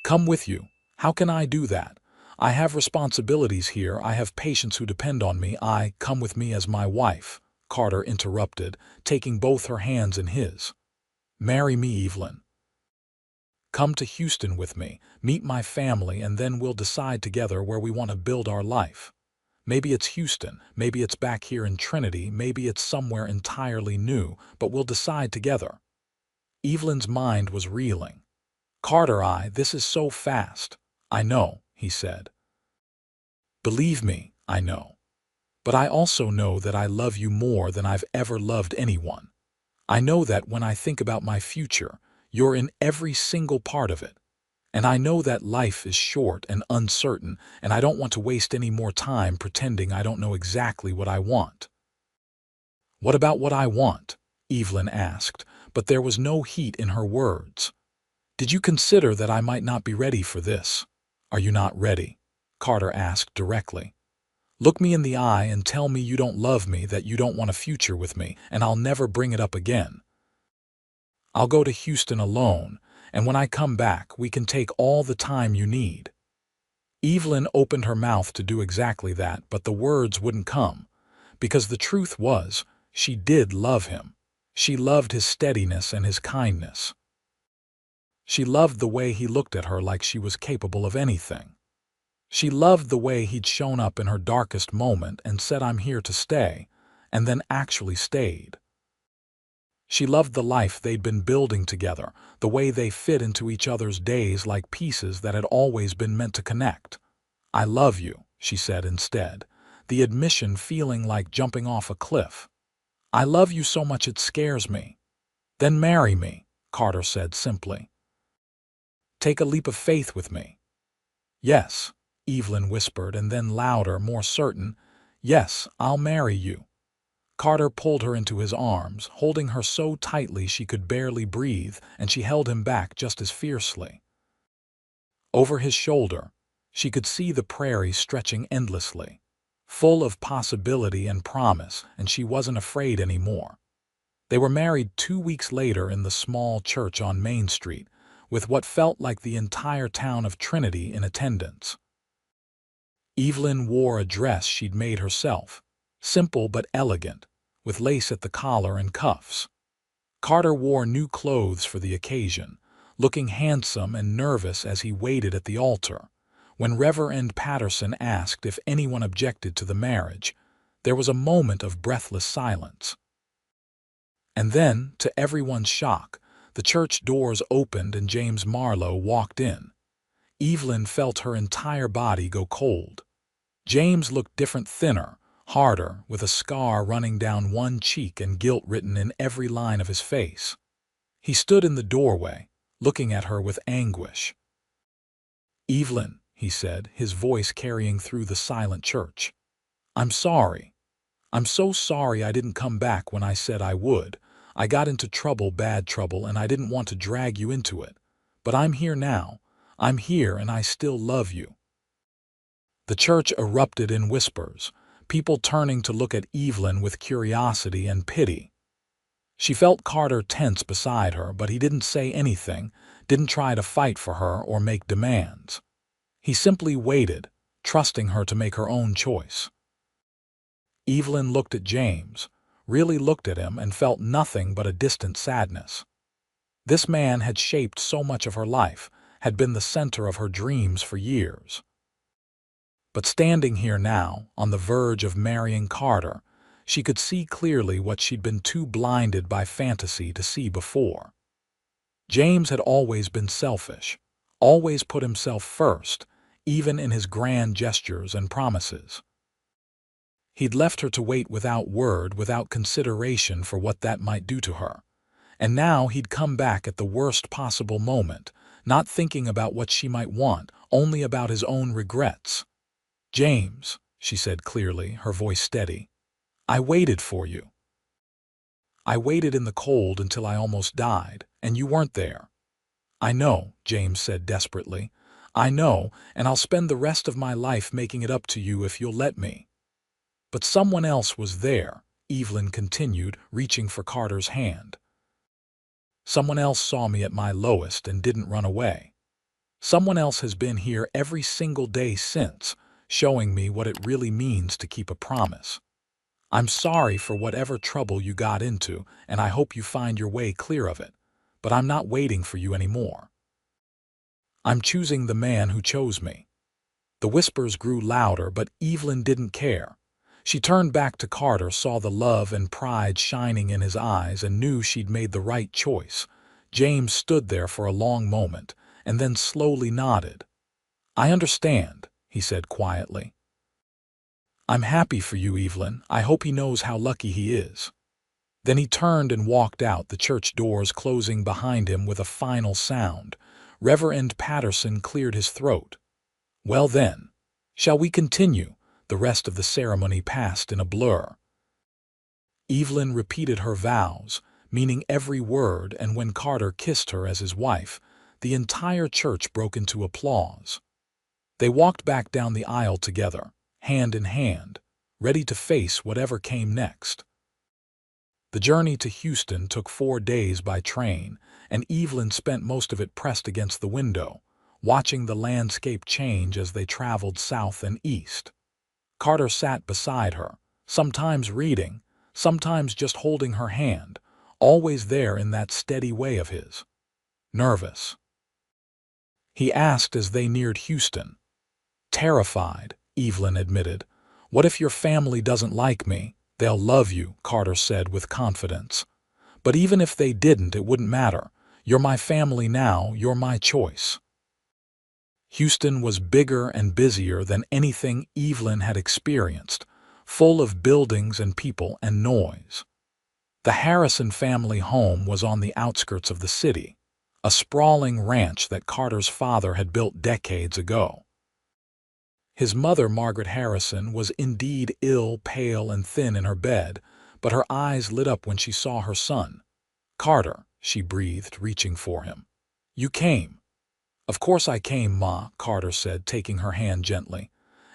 Come with you? How can I do that? I have responsibilities here. I have patients who depend on me. Come with me as my wife, Carter interrupted, taking both her hands in his. Marry me, Evelyn. Come to Houston with me, meet my family, and then we'll decide together where we want to build our life. Maybe it's Houston, maybe it's back here in Trinity, maybe it's somewhere entirely new, but we'll decide together. Evelyn's mind was reeling. Carter, this is so fast. I know, he said. Believe me, I know. But I also know that I love you more than I've ever loved anyone. I know that when I think about my future, you're in every single part of it. And I know that life is short and uncertain, and I don't want to waste any more time pretending I don't know exactly what I want. What about what I want? Evelyn asked, but there was no heat in her words. Did you consider that I might not be ready for this? Are you not ready? Carter asked directly. Look me in the eye and tell me you don't love me, that you don't want a future with me, and I'll never bring it up again. I'll go to Houston alone, and when I come back, we can take all the time you need. Evelyn opened her mouth to do exactly that, but the words wouldn't come, because the truth was, she did love him. She loved his steadiness and his kindness. She loved the way he looked at her like she was capable of anything. She loved the way he'd shown up in her darkest moment and said, I'm here to stay, and then actually stayed. She loved the life they'd been building together, the way they fit into each other's days like pieces that had always been meant to connect. I love you, she said instead, the admission feeling like jumping off a cliff. I love you so much it scares me. Then marry me, Carter said simply. Take a leap of faith with me. Yes, Evelyn whispered, and then louder, more certain, yes, I'll marry you. Carter pulled her into his arms, holding her so tightly she could barely breathe, and she held him back just as fiercely. Over his shoulder, she could see the prairie stretching endlessly, full of possibility and promise, and she wasn't afraid anymore. They were married 2 weeks later in the small church on Main Street, with what felt like the entire town of Trinity in attendance. Evelyn wore a dress she'd made herself, simple but elegant, with lace at the collar and cuffs. Carter wore new clothes for the occasion, looking handsome and nervous as he waited at the altar. When Reverend Patterson asked if anyone objected to the marriage, there was a moment of breathless silence. And then, to everyone's shock, the church doors opened and James Marlowe walked in. Evelyn felt her entire body go cold. James looked different, thinner, harder, with a scar running down one cheek and guilt written in every line of his face. He stood in the doorway, looking at her with anguish. Evelyn, he said, his voice carrying through the silent church. I'm sorry. I'm so sorry I didn't come back when I said I would. I got into trouble, bad trouble, and I didn't want to drag you into it. But I'm here now. I'm here and I still love you. The church erupted in whispers, people turning to look at Evelyn with curiosity and pity. She felt Carter tense beside her, but he didn't say anything, didn't try to fight for her or make demands. He simply waited, trusting her to make her own choice. Evelyn looked at James, really looked at him, and felt nothing but a distant sadness. This man had shaped so much of her life, had been the center of her dreams for years. But standing here now, on the verge of marrying Carter, she could see clearly what she'd been too blinded by fantasy to see before. James had always been selfish, always put himself first, even in his grand gestures and promises. He'd left her to wait without word, without consideration for what that might do to her. And now he'd come back at the worst possible moment, not thinking about what she might want, only about his own regrets. James, she said clearly, her voice steady, I waited for you. I waited in the cold until I almost died, and you weren't there." "I know," James said desperately. "I know, and I'll spend the rest of my life making it up to you if you'll let me." "But someone else was there," Evelyn continued, reaching for Carter's hand. "Someone else saw me at my lowest and didn't run away. Someone else has been here every single day since, showing me what it really means to keep a promise. I'm sorry for whatever trouble you got into, and I hope you find your way clear of it. But I'm not waiting for you anymore. I'm choosing the man who chose me." The whispers grew louder, but Evelyn didn't care. She turned back to Carter, saw the love and pride shining in his eyes, and knew she'd made the right choice. James stood there for a long moment, and then slowly nodded. "I understand," he said quietly. "I'm happy for you, Evelyn. I hope he knows how lucky he is." Then he turned and walked out, the church doors closing behind him with a final sound. Reverend Patterson cleared his throat. "Well then, shall we continue?" The rest of the ceremony passed in a blur. Evelyn repeated her vows, meaning every word, and when Carter kissed her as his wife, the entire church broke into applause. They walked back down the aisle together, hand in hand, ready to face whatever came next. The journey to Houston took 4 days by train, and Evelyn spent most of it pressed against the window, watching the landscape change as they traveled south and east. Carter sat beside her, sometimes reading, sometimes just holding her hand, always there in that steady way of his. "Nervous?" he asked as they neared Houston. "Terrified," Evelyn admitted. "What if your family doesn't like me?" "They'll love you," Carter said with confidence. "But even if they didn't, it wouldn't matter. You're my family now, you're my choice." Houston was bigger and busier than anything Evelyn had experienced, full of buildings and people and noise. The Harrison family home was on the outskirts of the city, a sprawling ranch that Carter's father had built decades ago. His mother, Margaret Harrison, was indeed ill, pale, and thin in her bed, but her eyes lit up when she saw her son. "Carter," she breathed, reaching for him. "You came." "Of course I came, Ma," Carter said, taking her hand gently.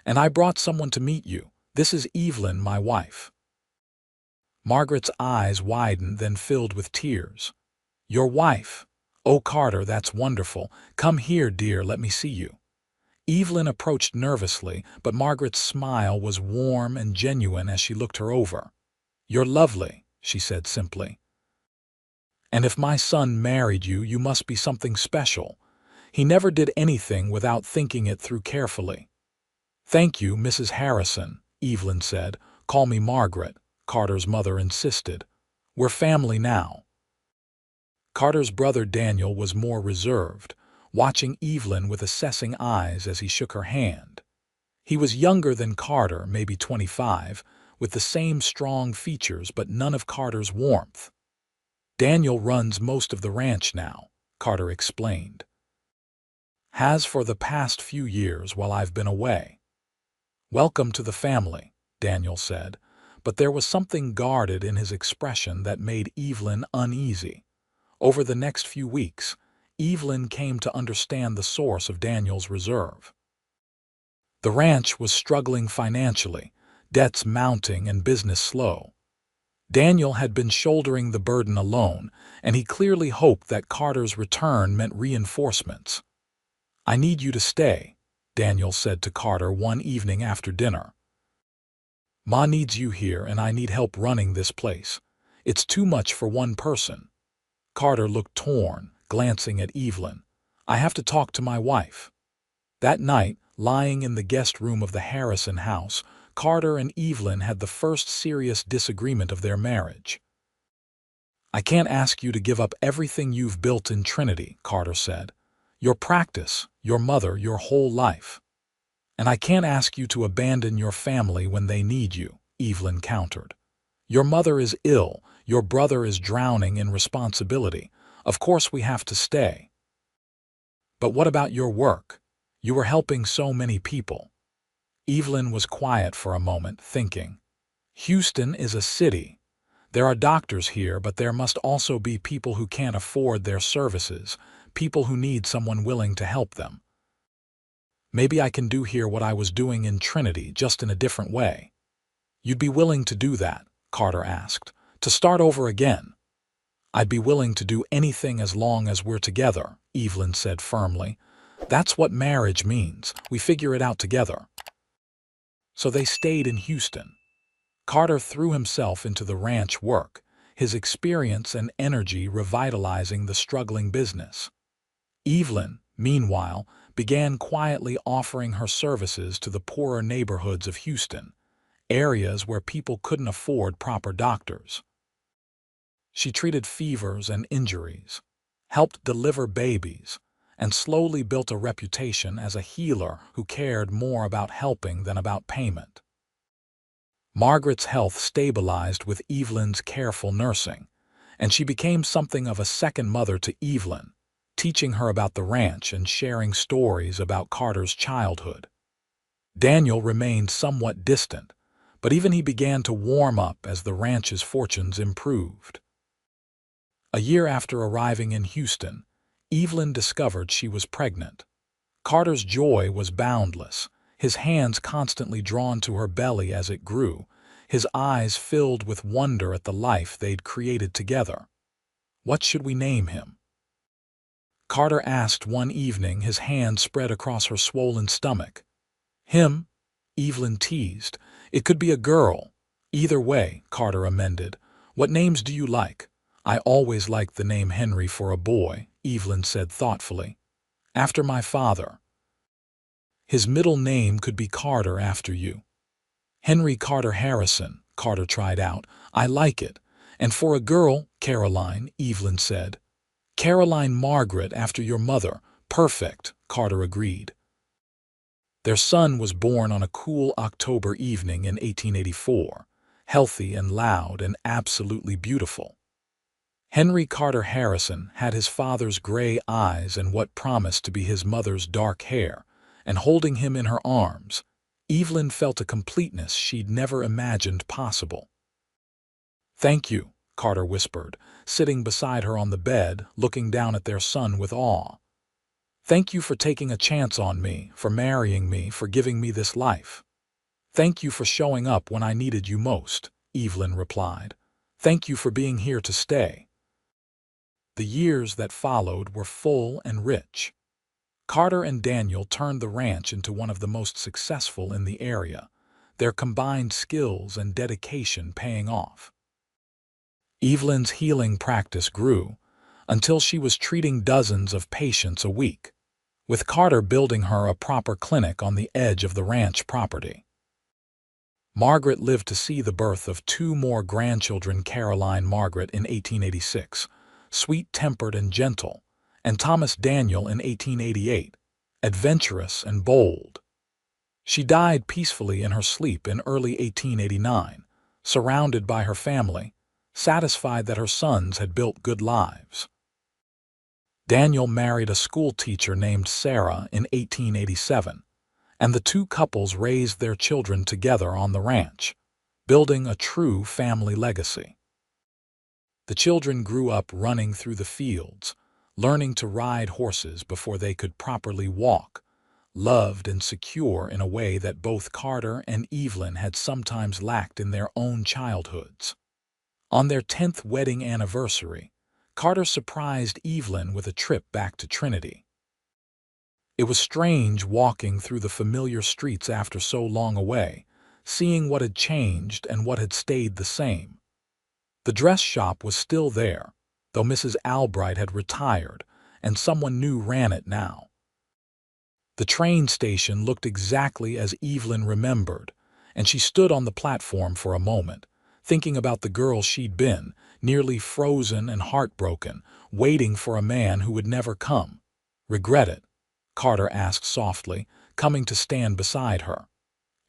"And I brought someone to meet you. This is Evelyn, my wife." Margaret's eyes widened, then filled with tears. "Your wife? Oh, Carter, that's wonderful. Come here, dear, let me see you." Evelyn approached nervously, but Margaret's smile was warm and genuine as she looked her over. "You're lovely," she said simply. "And if my son married you, you must be something special. He never did anything without thinking it through carefully." "Thank you, Mrs. Harrison," Evelyn said. "Call me Margaret," Carter's mother insisted. "We're family now." Carter's brother Daniel was more reserved, watching Evelyn with assessing eyes as he shook her hand. He was younger than Carter, maybe 25, with the same strong features but none of Carter's warmth. "Daniel runs most of the ranch now," Carter explained. "Has for the past few years while I've been away." "Welcome to the family," Daniel said, but there was something guarded in his expression that made Evelyn uneasy. Over the next few weeks, Evelyn came to understand the source of Daniel's reserve. The ranch was struggling financially, debts mounting and business slow. Daniel had been shouldering the burden alone, and he clearly hoped that Carter's return meant reinforcements. "I need you to stay," Daniel said to Carter one evening after dinner. "Ma needs you here, and I need help running this place. It's too much for one person." Carter looked torn, glancing at Evelyn. "I have to talk to my wife." That night, lying in the guest room of the Harrison house, Carter and Evelyn had the first serious disagreement of their marriage. "I can't ask you to give up everything you've built in Trinity," Carter said. "Your practice, your mother, your whole life." "And I can't ask you to abandon your family when they need you," Evelyn countered. "Your mother is ill, your brother is drowning in responsibility. Of course we have to stay." "But what about your work? You were helping so many people." Evelyn was quiet for a moment, thinking. "Houston is a city. There are doctors here, but there must also be people who can't afford their services, people who need someone willing to help them. Maybe I can do here what I was doing in Trinity, just in a different way. You'd be willing to do that? Carter asked. To start over again? I'd be willing to do anything as long as we're together, Evelyn said firmly. That's what marriage means. We figure it out together. So they stayed in Houston. Carter threw himself into the ranch work, his experience and energy revitalizing the struggling business. Evelyn, meanwhile, began quietly offering her services to the poorer neighborhoods of Houston, areas where people couldn't afford proper doctors. She treated fevers and injuries, helped deliver babies, and slowly built a reputation as a healer who cared more about helping than about payment. Margaret's health stabilized with Evelyn's careful nursing, and she became something of a second mother to Evelyn, teaching her about the ranch and sharing stories about Carter's childhood. Daniel remained somewhat distant, but even he began to warm up as the ranch's fortunes improved. A year after arriving in Houston, Evelyn discovered she was pregnant. Carter's joy was boundless, his hands constantly drawn to her belly as it grew, his eyes filled with wonder at the life they'd created together. What should we name him? Carter asked one evening, his hand spread across her swollen stomach. Him? Evelyn teased. It could be a girl. Either way, Carter amended. What names do you like? I always liked the name Henry for a boy, Evelyn said thoughtfully. After my father. His middle name could be Carter after you. Henry Carter Harrison, Carter tried out. I like it. And for a girl, Caroline, Evelyn said. Caroline Margaret after your mother. Perfect, Carter agreed. Their son was born on a cool October evening in 1884, healthy and loud and absolutely beautiful. Henry Carter Harrison had his father's gray eyes and what promised to be his mother's dark hair, and holding him in her arms, Evelyn felt a completeness she'd never imagined possible. Thank you, Carter whispered, sitting beside her on the bed, looking down at their son with awe. Thank you for taking a chance on me, for marrying me, for giving me this life. Thank you for showing up when I needed you most, Evelyn replied. Thank you for being here to stay. The years that followed were full and rich. Carter and Daniel turned the ranch into one of the most successful in the area, their combined skills and dedication paying off. Evelyn's healing practice grew until she was treating dozens of patients a week, with Carter building her a proper clinic on the edge of the ranch property. Margaret lived to see the birth of 2 more grandchildren, Caroline Margaret in 1886, sweet-tempered and gentle, and Thomas Daniel in 1888, adventurous and bold. She died peacefully in her sleep in early 1889, surrounded by her family, satisfied that her sons had built good lives. Daniel married a school teacher named Sarah in 1887, and the 2 couples raised their children together on the ranch, building a true family legacy. The children grew up running through the fields, learning to ride horses before they could properly walk, loved and secure in a way that both Carter and Evelyn had sometimes lacked in their own childhoods. On their 10th wedding anniversary, Carter surprised Evelyn with a trip back to Trinity. It was strange walking through the familiar streets after so long away, seeing what had changed and what had stayed the same. The dress shop was still there, though Mrs. Albright had retired, and someone new ran it now. The train station looked exactly as Evelyn remembered, and she stood on the platform for a moment, thinking about the girl she'd been, nearly frozen and heartbroken, waiting for a man who would never come. Regret it? Carter asked softly, coming to stand beside her.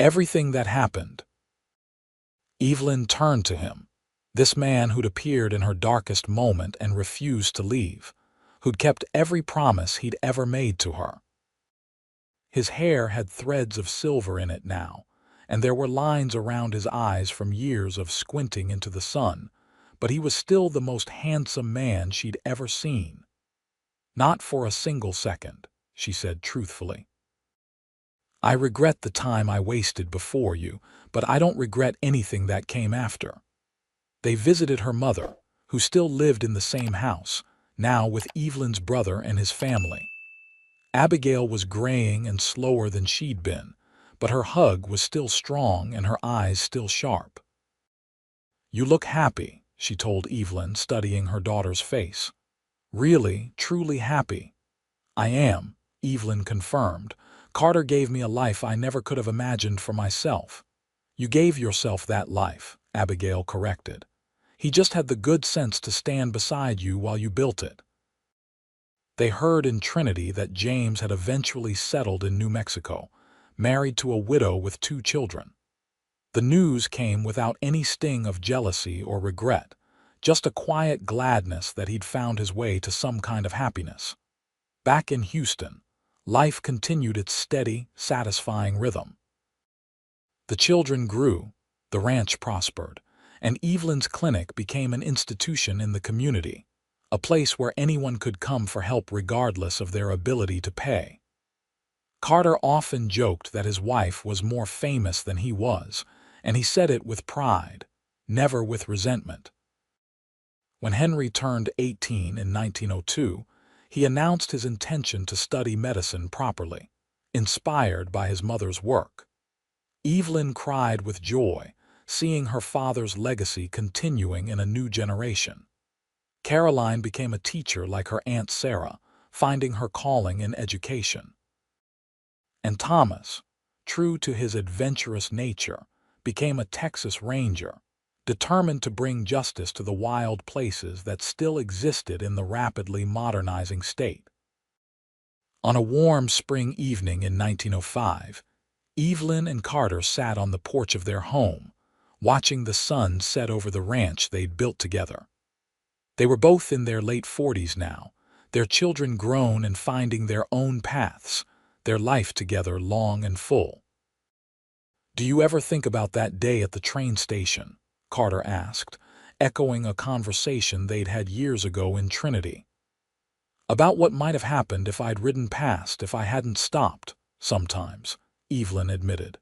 Everything that happened. Evelyn turned to him. This man who'd appeared in her darkest moment and refused to leave, who'd kept every promise he'd ever made to her. His hair had threads of silver in it now, and there were lines around his eyes from years of squinting into the sun, but he was still the most handsome man she'd ever seen. "Not for a single second," she said truthfully. "I regret the time I wasted before you, but I don't regret anything that came after." They visited her mother, who still lived in the same house, now with Evelyn's brother and his family. Abigail was graying and slower than she'd been, but her hug was still strong and her eyes still sharp. "You look happy," she told Evelyn, studying her daughter's face. "Really, truly happy." "I am," Evelyn confirmed. "Carter gave me a life I never could have imagined for myself." "You gave yourself that life," Abigail corrected. "He just had the good sense to stand beside you while you built it." They heard in Trinity that James had eventually settled in New Mexico, married to a widow with 2 children. The news came without any sting of jealousy or regret, just a quiet gladness that he'd found his way to some kind of happiness. Back in Houston, life continued its steady, satisfying rhythm. The children grew, the ranch prospered, and Evelyn's clinic became an institution in the community, a place where anyone could come for help regardless of their ability to pay. Carter often joked that his wife was more famous than he was, and he said it with pride, never with resentment. When Henry turned 18 in 1902, he announced his intention to study medicine properly, inspired by his mother's work. Evelyn cried with joy, seeing her father's legacy continuing in a new generation. Caroline became a teacher like her Aunt Sarah, finding her calling in education. And Thomas, true to his adventurous nature, became a Texas Ranger, determined to bring justice to the wild places that still existed in the rapidly modernizing state. On a warm spring evening in 1905, Evelyn and Carter sat on the porch of their home, watching the sun set over the ranch they'd built together. They were both in their late 40s now, their children grown and finding their own paths, their life together long and full. "Do you ever think about that day at the train station?" Carter asked, echoing a conversation they'd had years ago in Trinity. "About what might have happened if I'd ridden past if I hadn't stopped, sometimes," Evelyn admitted.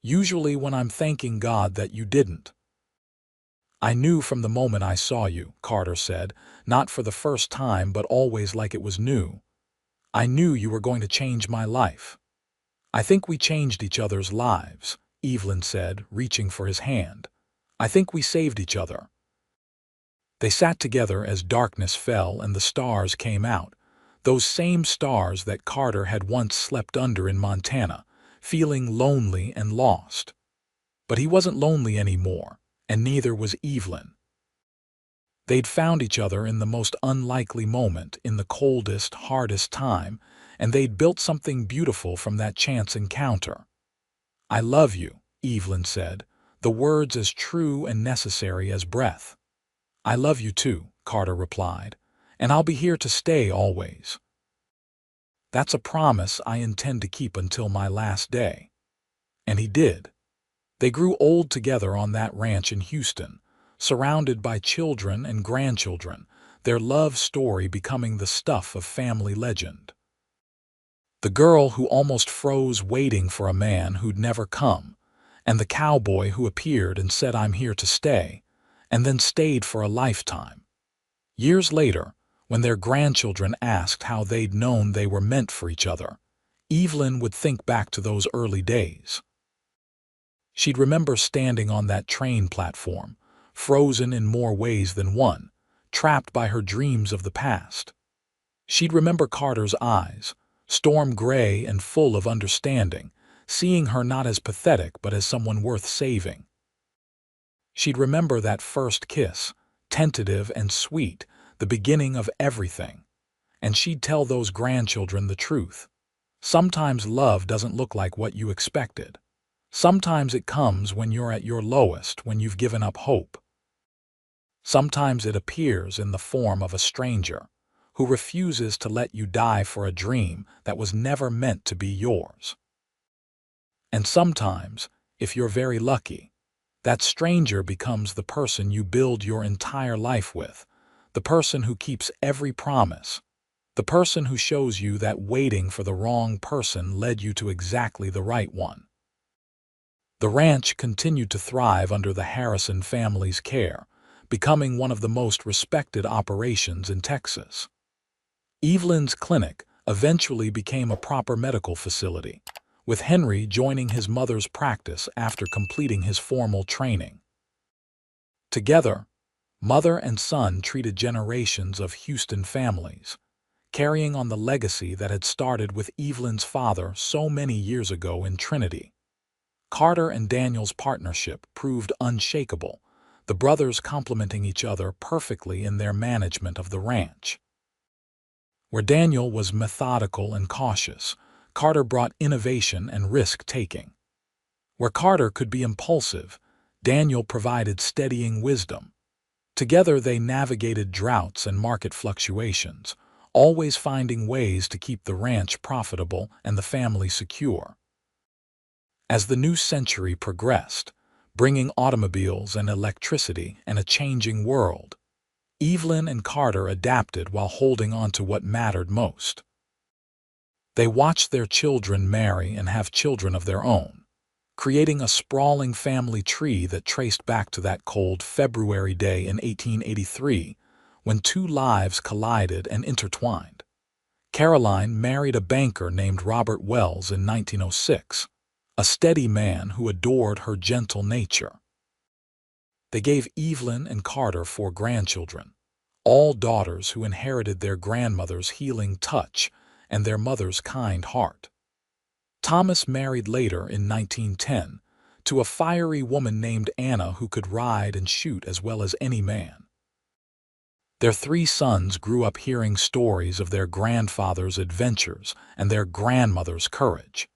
"Usually when I'm thanking God that you didn't." "I knew from the moment I saw you," Carter said, "not for the first time but always like it was new. I knew you were going to change my life." "I think we changed each other's lives," Evelyn said, reaching for his hand. "I think we saved each other." They sat together as darkness fell and the stars came out, those same stars that Carter had once slept under in Montana, feeling lonely and lost. But he wasn't lonely anymore, and neither was Evelyn. They'd found each other in the most unlikely moment, in the coldest, hardest time, and they'd built something beautiful from that chance encounter. "I love you," Evelyn said, the words as true and necessary as breath. "I love you too," Carter replied, "and I'll be here to stay always." "That's a promise I intend to keep until my last day." And he did. They grew old together on that ranch in Houston, surrounded by children and grandchildren, their love story becoming the stuff of family legend. The girl who almost froze waiting for a man who'd never come, and the cowboy who appeared and said, "I'm here to stay," and then stayed for a lifetime. Years later, when their grandchildren asked how they'd known they were meant for each other, Evelyn would think back to those early days. She'd remember standing on that train platform, frozen in more ways than one, trapped by her dreams of the past. She'd remember Carter's eyes, storm gray and full of understanding, seeing her not as pathetic but as someone worth saving. She'd remember that first kiss, tentative and sweet, the beginning of everything. And she'd tell those grandchildren the truth. Sometimes love doesn't look like what you expected. Sometimes it comes when you're at your lowest, when you've given up hope. Sometimes it appears in the form of a stranger who refuses to let you die for a dream that was never meant to be yours. And sometimes, if you're very lucky, That stranger becomes the person you build your entire life with, the person who keeps every promise, the person who shows you that waiting for the wrong person led you to exactly the right one. The ranch continued to thrive under the Harrison family's care, becoming one of the most respected operations in Texas. Evelyn's clinic eventually became a proper medical facility, with Henry joining his mother's practice after completing his formal training. Together, mother and son treated generations of Houston families, carrying on the legacy that had started with Evelyn's father so many years ago in Trinity. Carter and Daniel's partnership proved unshakable, the brothers complementing each other perfectly in their management of the ranch. Where Daniel was methodical and cautious, Carter brought innovation and risk-taking. Where Carter could be impulsive, Daniel provided steadying wisdom. Together they navigated droughts and market fluctuations, always finding ways to keep the ranch profitable and the family secure. As the new century progressed, bringing automobiles and electricity and a changing world, Evelyn and Carter adapted while holding on to what mattered most. They watched their children marry and have children of their own, creating a sprawling family tree that traced back to that cold February day in 1883, when two lives collided and intertwined. Caroline married a banker named Robert Wells in 1906, a steady man who adored her gentle nature. They gave Evelyn and Carter 4 grandchildren, all daughters who inherited their grandmother's healing touch and their mother's kind heart. Thomas married later in 1910 to a fiery woman named Anna who could ride and shoot as well as any man. Their 3 sons grew up hearing stories of their grandfather's adventures and their grandmother's courage.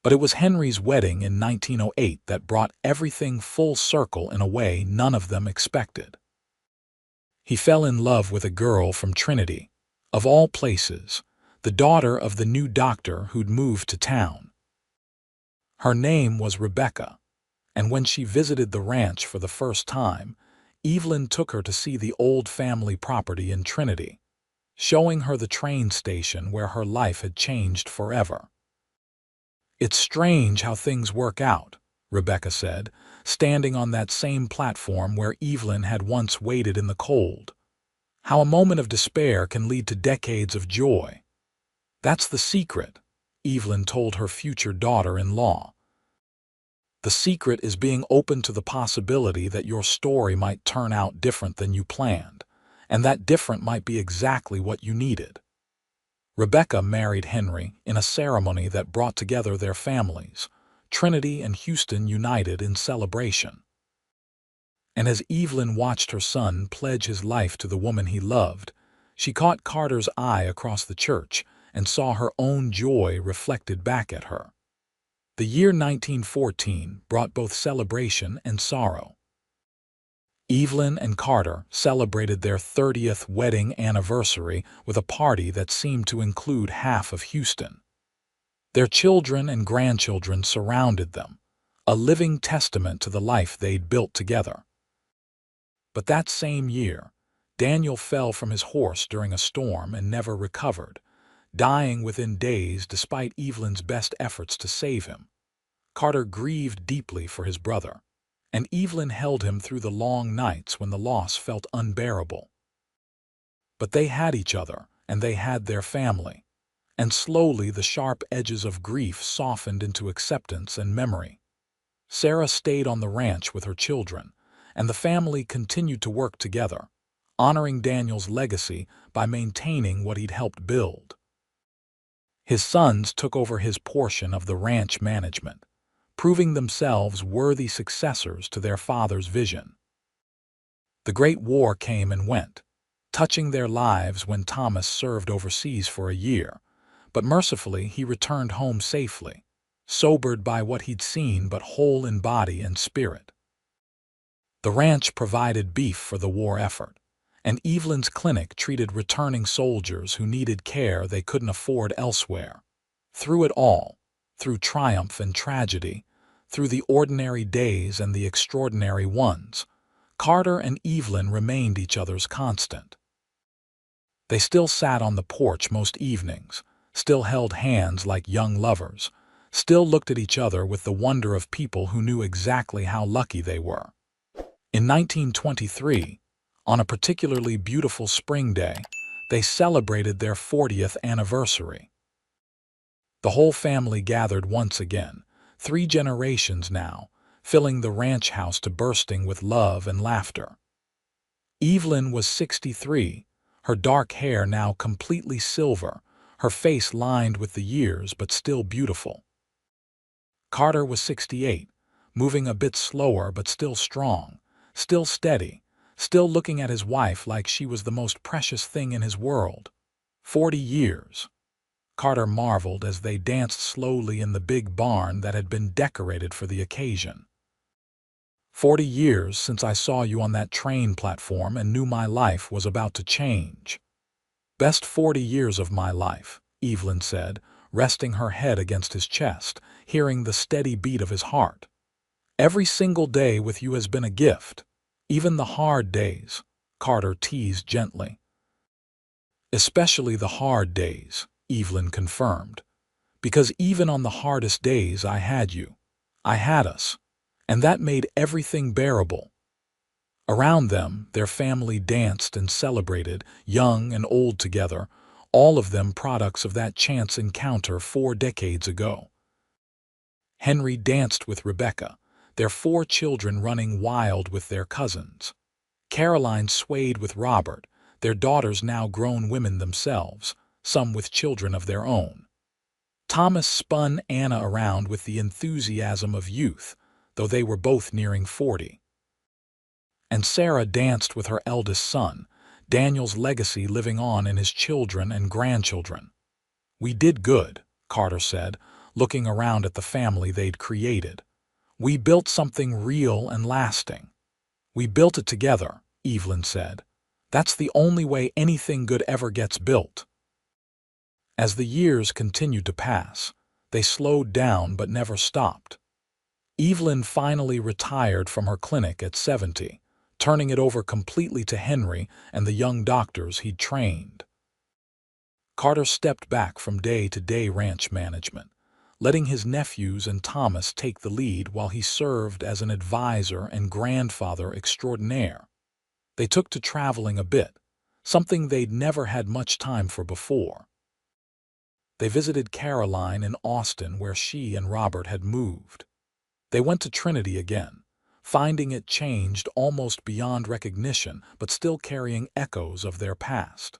But it was Henry's wedding in 1908 that brought everything full circle in a way none of them expected. He fell in love with a girl from Trinity, of all places, the daughter of the new doctor who'd moved to town. Her name was Rebecca, and when she visited the ranch for the first time, Evelyn took her to see the old family property in Trinity, showing her the train station where her life had changed forever. "It's strange how things work out," Rebecca said, standing on that same platform where Evelyn had once waited in the cold. "How a moment of despair can lead to decades of joy." "That's the secret," Evelyn told her future daughter-in-law. "The secret is being open to the possibility that your story might turn out different than you planned, and that different might be exactly what you needed." Rebecca married Henry in a ceremony that brought together their families, Trinity and Houston united in celebration. And as Evelyn watched her son pledge his life to the woman he loved, she caught Carter's eye across the church and saw her own joy reflected back at her. The year 1914 brought both celebration and sorrow. Evelyn and Carter celebrated their 30th wedding anniversary with a party that seemed to include half of Houston. Their children and grandchildren surrounded them, a living testament to the life they'd built together. But that same year, Daniel fell from his horse during a storm and never recovered, dying within days despite Evelyn's best efforts to save him. Carter grieved deeply for his brother, and Evelyn held him through the long nights when the loss felt unbearable. But they had each other, and they had their family, and slowly the sharp edges of grief softened into acceptance and memory. Sarah stayed on the ranch with her children, and the family continued to work together, honoring Daniel's legacy by maintaining what he'd helped build. His sons took over his portion of the ranch management, proving themselves worthy successors to their father's vision. The Great War came and went, touching their lives when Thomas served overseas for a year, but mercifully he returned home safely, sobered by what he'd seen but whole in body and spirit. The ranch provided beef for the war effort, and Evelyn's clinic treated returning soldiers who needed care they couldn't afford elsewhere. Through it all, through triumph and tragedy, Through the ordinary days and the extraordinary ones, Carter and Evelyn remained each other's constant. They still sat on the porch most evenings, still held hands like young lovers, still looked at each other with the wonder of people who knew exactly how lucky they were. In 1923, on a particularly beautiful spring day, they celebrated their 40th anniversary. The whole family gathered once again, 3 generations now, filling the ranch house to bursting with love and laughter. Evelyn was 63, her dark hair now completely silver, her face lined with the years but still beautiful. Carter was 68, moving a bit slower but still strong, still steady, still looking at his wife like she was the most precious thing in his world. 40 years. Carter marveled as they danced slowly in the big barn that had been decorated for the occasion. 40 years since I saw you on that train platform and knew my life was about to change. Best 40 years of my life, Evelyn said, resting her head against his chest, hearing the steady beat of his heart. Every single day with you has been a gift, even the hard days, Carter teased gently. Especially the hard days, Evelyn confirmed, because even on the hardest days I had you. I had us, and that made everything bearable. Around them, their family danced and celebrated, young and old together, all of them products of that chance encounter 4 decades ago. Henry danced with Rebecca, their 4 children running wild with their cousins. Caroline swayed with Robert, their daughters now grown women themselves, some with children of their own. Thomas spun Anna around with the enthusiasm of youth, though they were both nearing 40. And Sarah danced with her eldest son, Daniel's legacy living on in his children and grandchildren. We did good, Carter said, looking around at the family they'd created. We built something real and lasting. We built it together, Evelyn said. That's the only way anything good ever gets built. As the years continued to pass, they slowed down but never stopped. Evelyn finally retired from her clinic at 70, turning it over completely to Henry and the young doctors he'd trained. Carter stepped back from day-to-day ranch management, letting his nephews and Thomas take the lead while he served as an advisor and grandfather extraordinaire. They took to traveling a bit, something they'd never had much time for before. They visited Caroline in Austin, where she and Robert had moved. They went to Trinity again, finding it changed almost beyond recognition, but still carrying echoes of their past.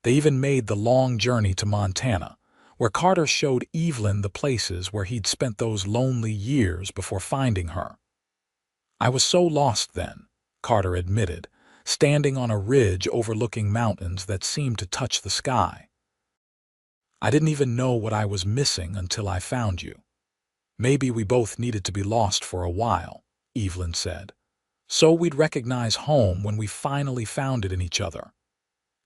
They even made the long journey to Montana, where Carter showed Evelyn the places where he'd spent those lonely years before finding her. I was so lost then, Carter admitted, standing on a ridge overlooking mountains that seemed to touch the sky. I didn't even know what I was missing until I found you. Maybe we both needed to be lost for a while, Evelyn said, so we'd recognize home when we finally found it in each other.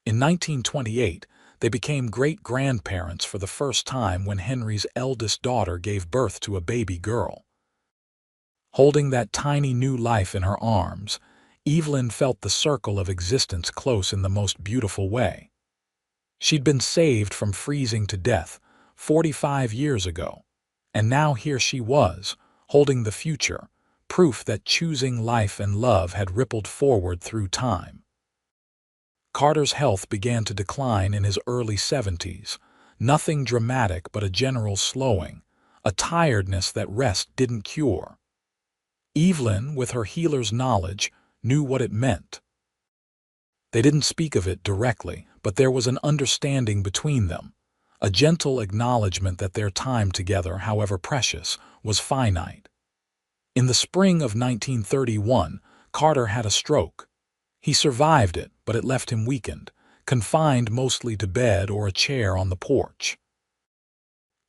In 1928, they became great-grandparents for the first time when Henry's eldest daughter gave birth to a baby girl. Holding that tiny new life in her arms, Evelyn felt the circle of existence close in the most beautiful way. She'd been saved from freezing to death 45 years ago, and now here she was, holding the future, proof that choosing life and love had rippled forward through time. Carter's health began to decline in his early 70s, nothing dramatic but a general slowing, a tiredness that rest didn't cure. Evelyn, with her healer's knowledge, knew what it meant. They didn't speak of it directly, but there was an understanding between them, a gentle acknowledgement that their time together, however precious, was finite. In the spring of 1931, Carter had a stroke. He survived it, but it left him weakened, confined mostly to bed or a chair on the porch.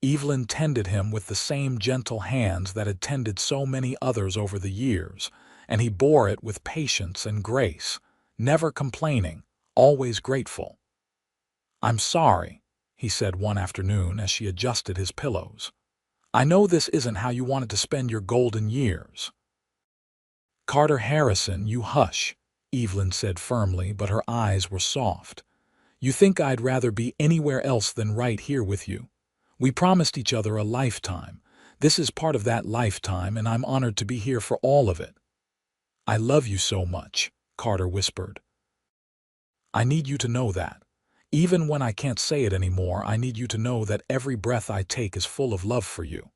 Evelyn tended him with the same gentle hands that had tended so many others over the years, and he bore it with patience and grace, never complaining, always grateful. "I'm sorry," he said one afternoon as she adjusted his pillows. I know this isn't how you wanted to spend your golden years." "Carter Harrison, you hush," Evelyn said firmly, but her eyes were soft. "You think I'd rather be anywhere else than right here with you. We promised each other a lifetime. This is part of that lifetime, and I'm honored to be here for all of it." "I love you so much," Carter whispered. "I need you to know that. Even when I can't say it anymore, I need you to know that every breath I take is full of love for you."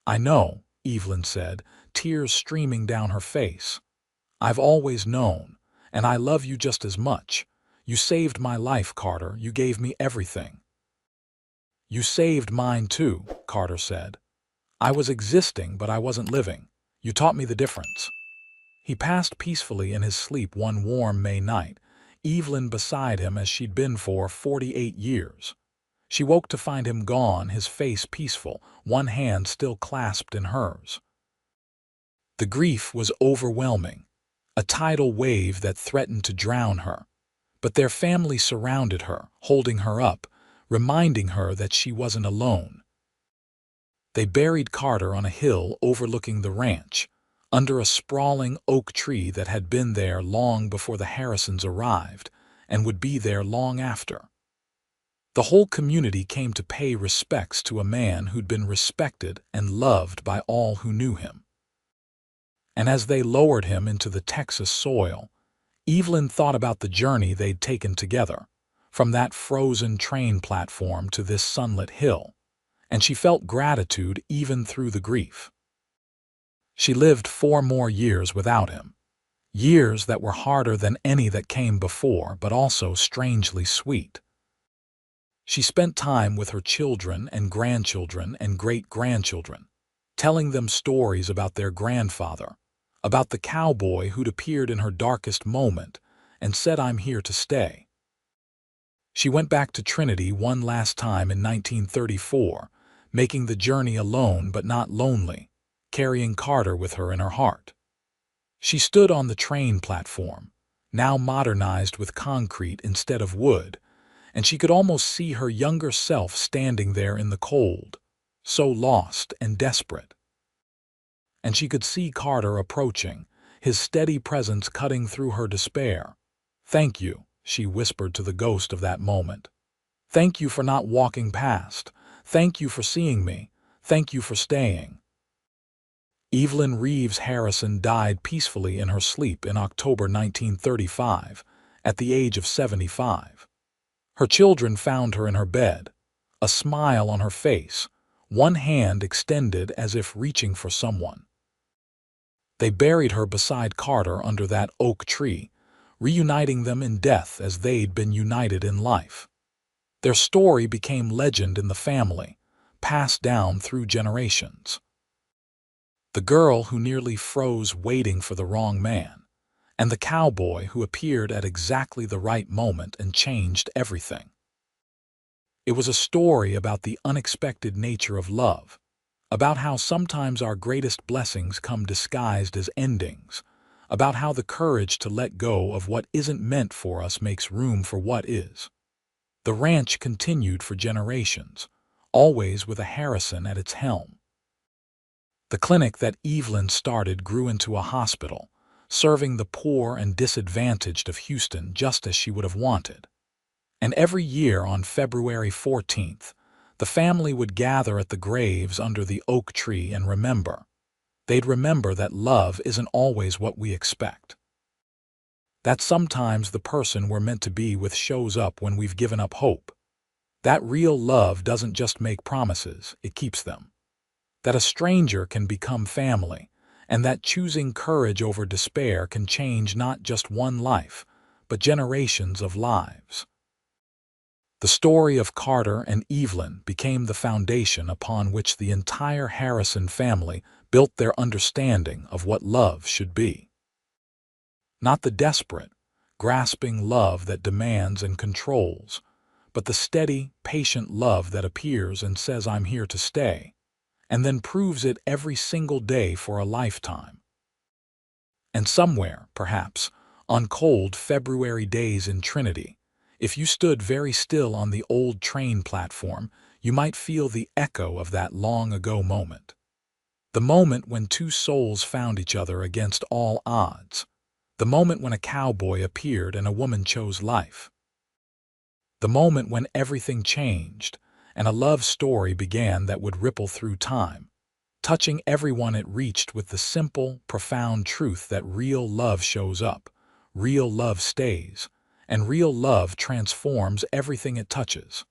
"I know," Evelyn said, tears streaming down her face. "I've always known, and I love you just as much. You saved my life, Carter. You gave me everything." "You saved mine too," Carter said. "I was existing, but I wasn't living. You taught me the difference." He passed peacefully in his sleep one warm May night, Evelyn beside him as she'd been for 48 years. She woke to find him gone, his face peaceful, one hand still clasped in hers. The grief was overwhelming, a tidal wave that threatened to drown her. But their family surrounded her, holding her up, reminding her that she wasn't alone. They buried Carter on a hill overlooking the ranch, under a sprawling oak tree that had been there long before the Harrisons arrived, and would be there long after. The whole community came to pay respects to a man who'd been respected and loved by all who knew him. And as they lowered him into the Texas soil, Evelyn thought about the journey they'd taken together, from that frozen train platform to this sunlit hill, and she felt gratitude even through the grief. She lived 4 more years without him, years that were harder than any that came before, but also strangely sweet. She spent time with her children and grandchildren and great-grandchildren, telling them stories about their grandfather, about the cowboy who'd appeared in her darkest moment and said, "I'm here to stay." She went back to Trinity one last time in 1934, making the journey alone but not lonely, carrying Carter with her in her heart. She stood on the train platform, now modernized with concrete instead of wood, and she could almost see her younger self standing there in the cold, so lost and desperate. And she could see Carter approaching, his steady presence cutting through her despair. "Thank you," she whispered to the ghost of that moment. "Thank you for not walking past. Thank you for seeing me. Thank you for staying." Evelyn Reeves Harrison died peacefully in her sleep in October 1935, at the age of 75. Her children found her in her bed, a smile on her face, one hand extended as if reaching for someone. They buried her beside Carter under that oak tree, reuniting them in death as they'd been united in life. Their story became legend in the family, passed down through generations. The girl who nearly froze waiting for the wrong man, and the cowboy who appeared at exactly the right moment and changed everything. It was a story about the unexpected nature of love, about how sometimes our greatest blessings come disguised as endings, about how the courage to let go of what isn't meant for us makes room for what is. The ranch continued for generations, always with a Harrison at its helm. The clinic that Evelyn started grew into a hospital, serving the poor and disadvantaged of Houston just as she would have wanted. And every year on February 14th, the family would gather at the graves under the oak tree and remember. They'd remember that love isn't always what we expect. That sometimes the person we're meant to be with shows up when we've given up hope. That real love doesn't just make promises, it keeps them. That a stranger can become family, and that choosing courage over despair can change not just one life, but generations of lives. The story of Carter and Evelyn became the foundation upon which the entire Harrison family built their understanding of what love should be. Not the desperate, grasping love that demands and controls, but the steady, patient love that appears and says, "I'm here to stay," and then proves it every single day for a lifetime. And somewhere, perhaps, on cold February days in Trinity, if you stood very still on the old train platform, you might feel the echo of that long-ago moment. The moment when two souls found each other against all odds. The moment when a cowboy appeared and a woman chose life. The moment when everything changed and a love story began that would ripple through time, touching everyone it reached with the simple, profound truth that real love shows up, real love stays, and real love transforms everything it touches.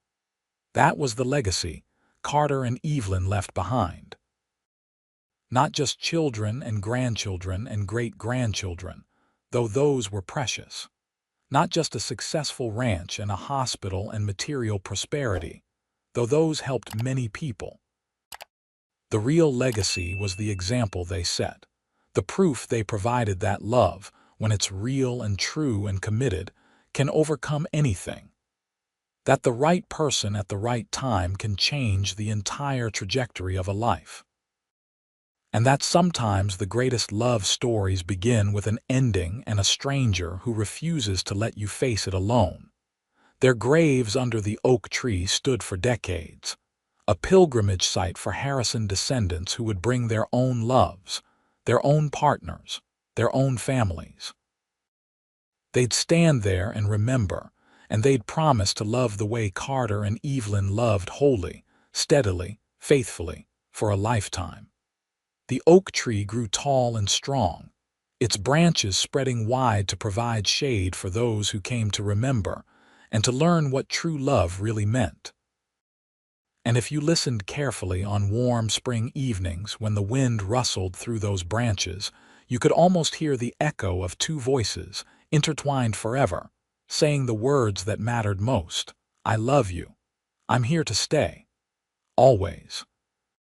That was the legacy Carter and Evelyn left behind. Not just children and grandchildren and great-grandchildren, though those were precious. Not just a successful ranch and a hospital and material prosperity, though those helped many people. The real legacy was the example they set, the proof they provided that love, when it's real and true and committed, can overcome anything. That the right person at the right time can change the entire trajectory of a life. And that sometimes the greatest love stories begin with an ending and a stranger who refuses to let you face it alone. Their graves under the oak tree stood for decades, a pilgrimage site for Harrison descendants who would bring their own loves, their own partners, their own families. They'd stand there and remember, and they'd promise to love the way Carter and Evelyn loved wholly, steadily, faithfully, for a lifetime. The oak tree grew tall and strong, its branches spreading wide to provide shade for those who came to remember and to learn what true love really meant. And if you listened carefully on warm spring evenings when the wind rustled through those branches, you could almost hear the echo of two voices, intertwined forever, saying the words that mattered most. I love you. I'm here to stay. Always.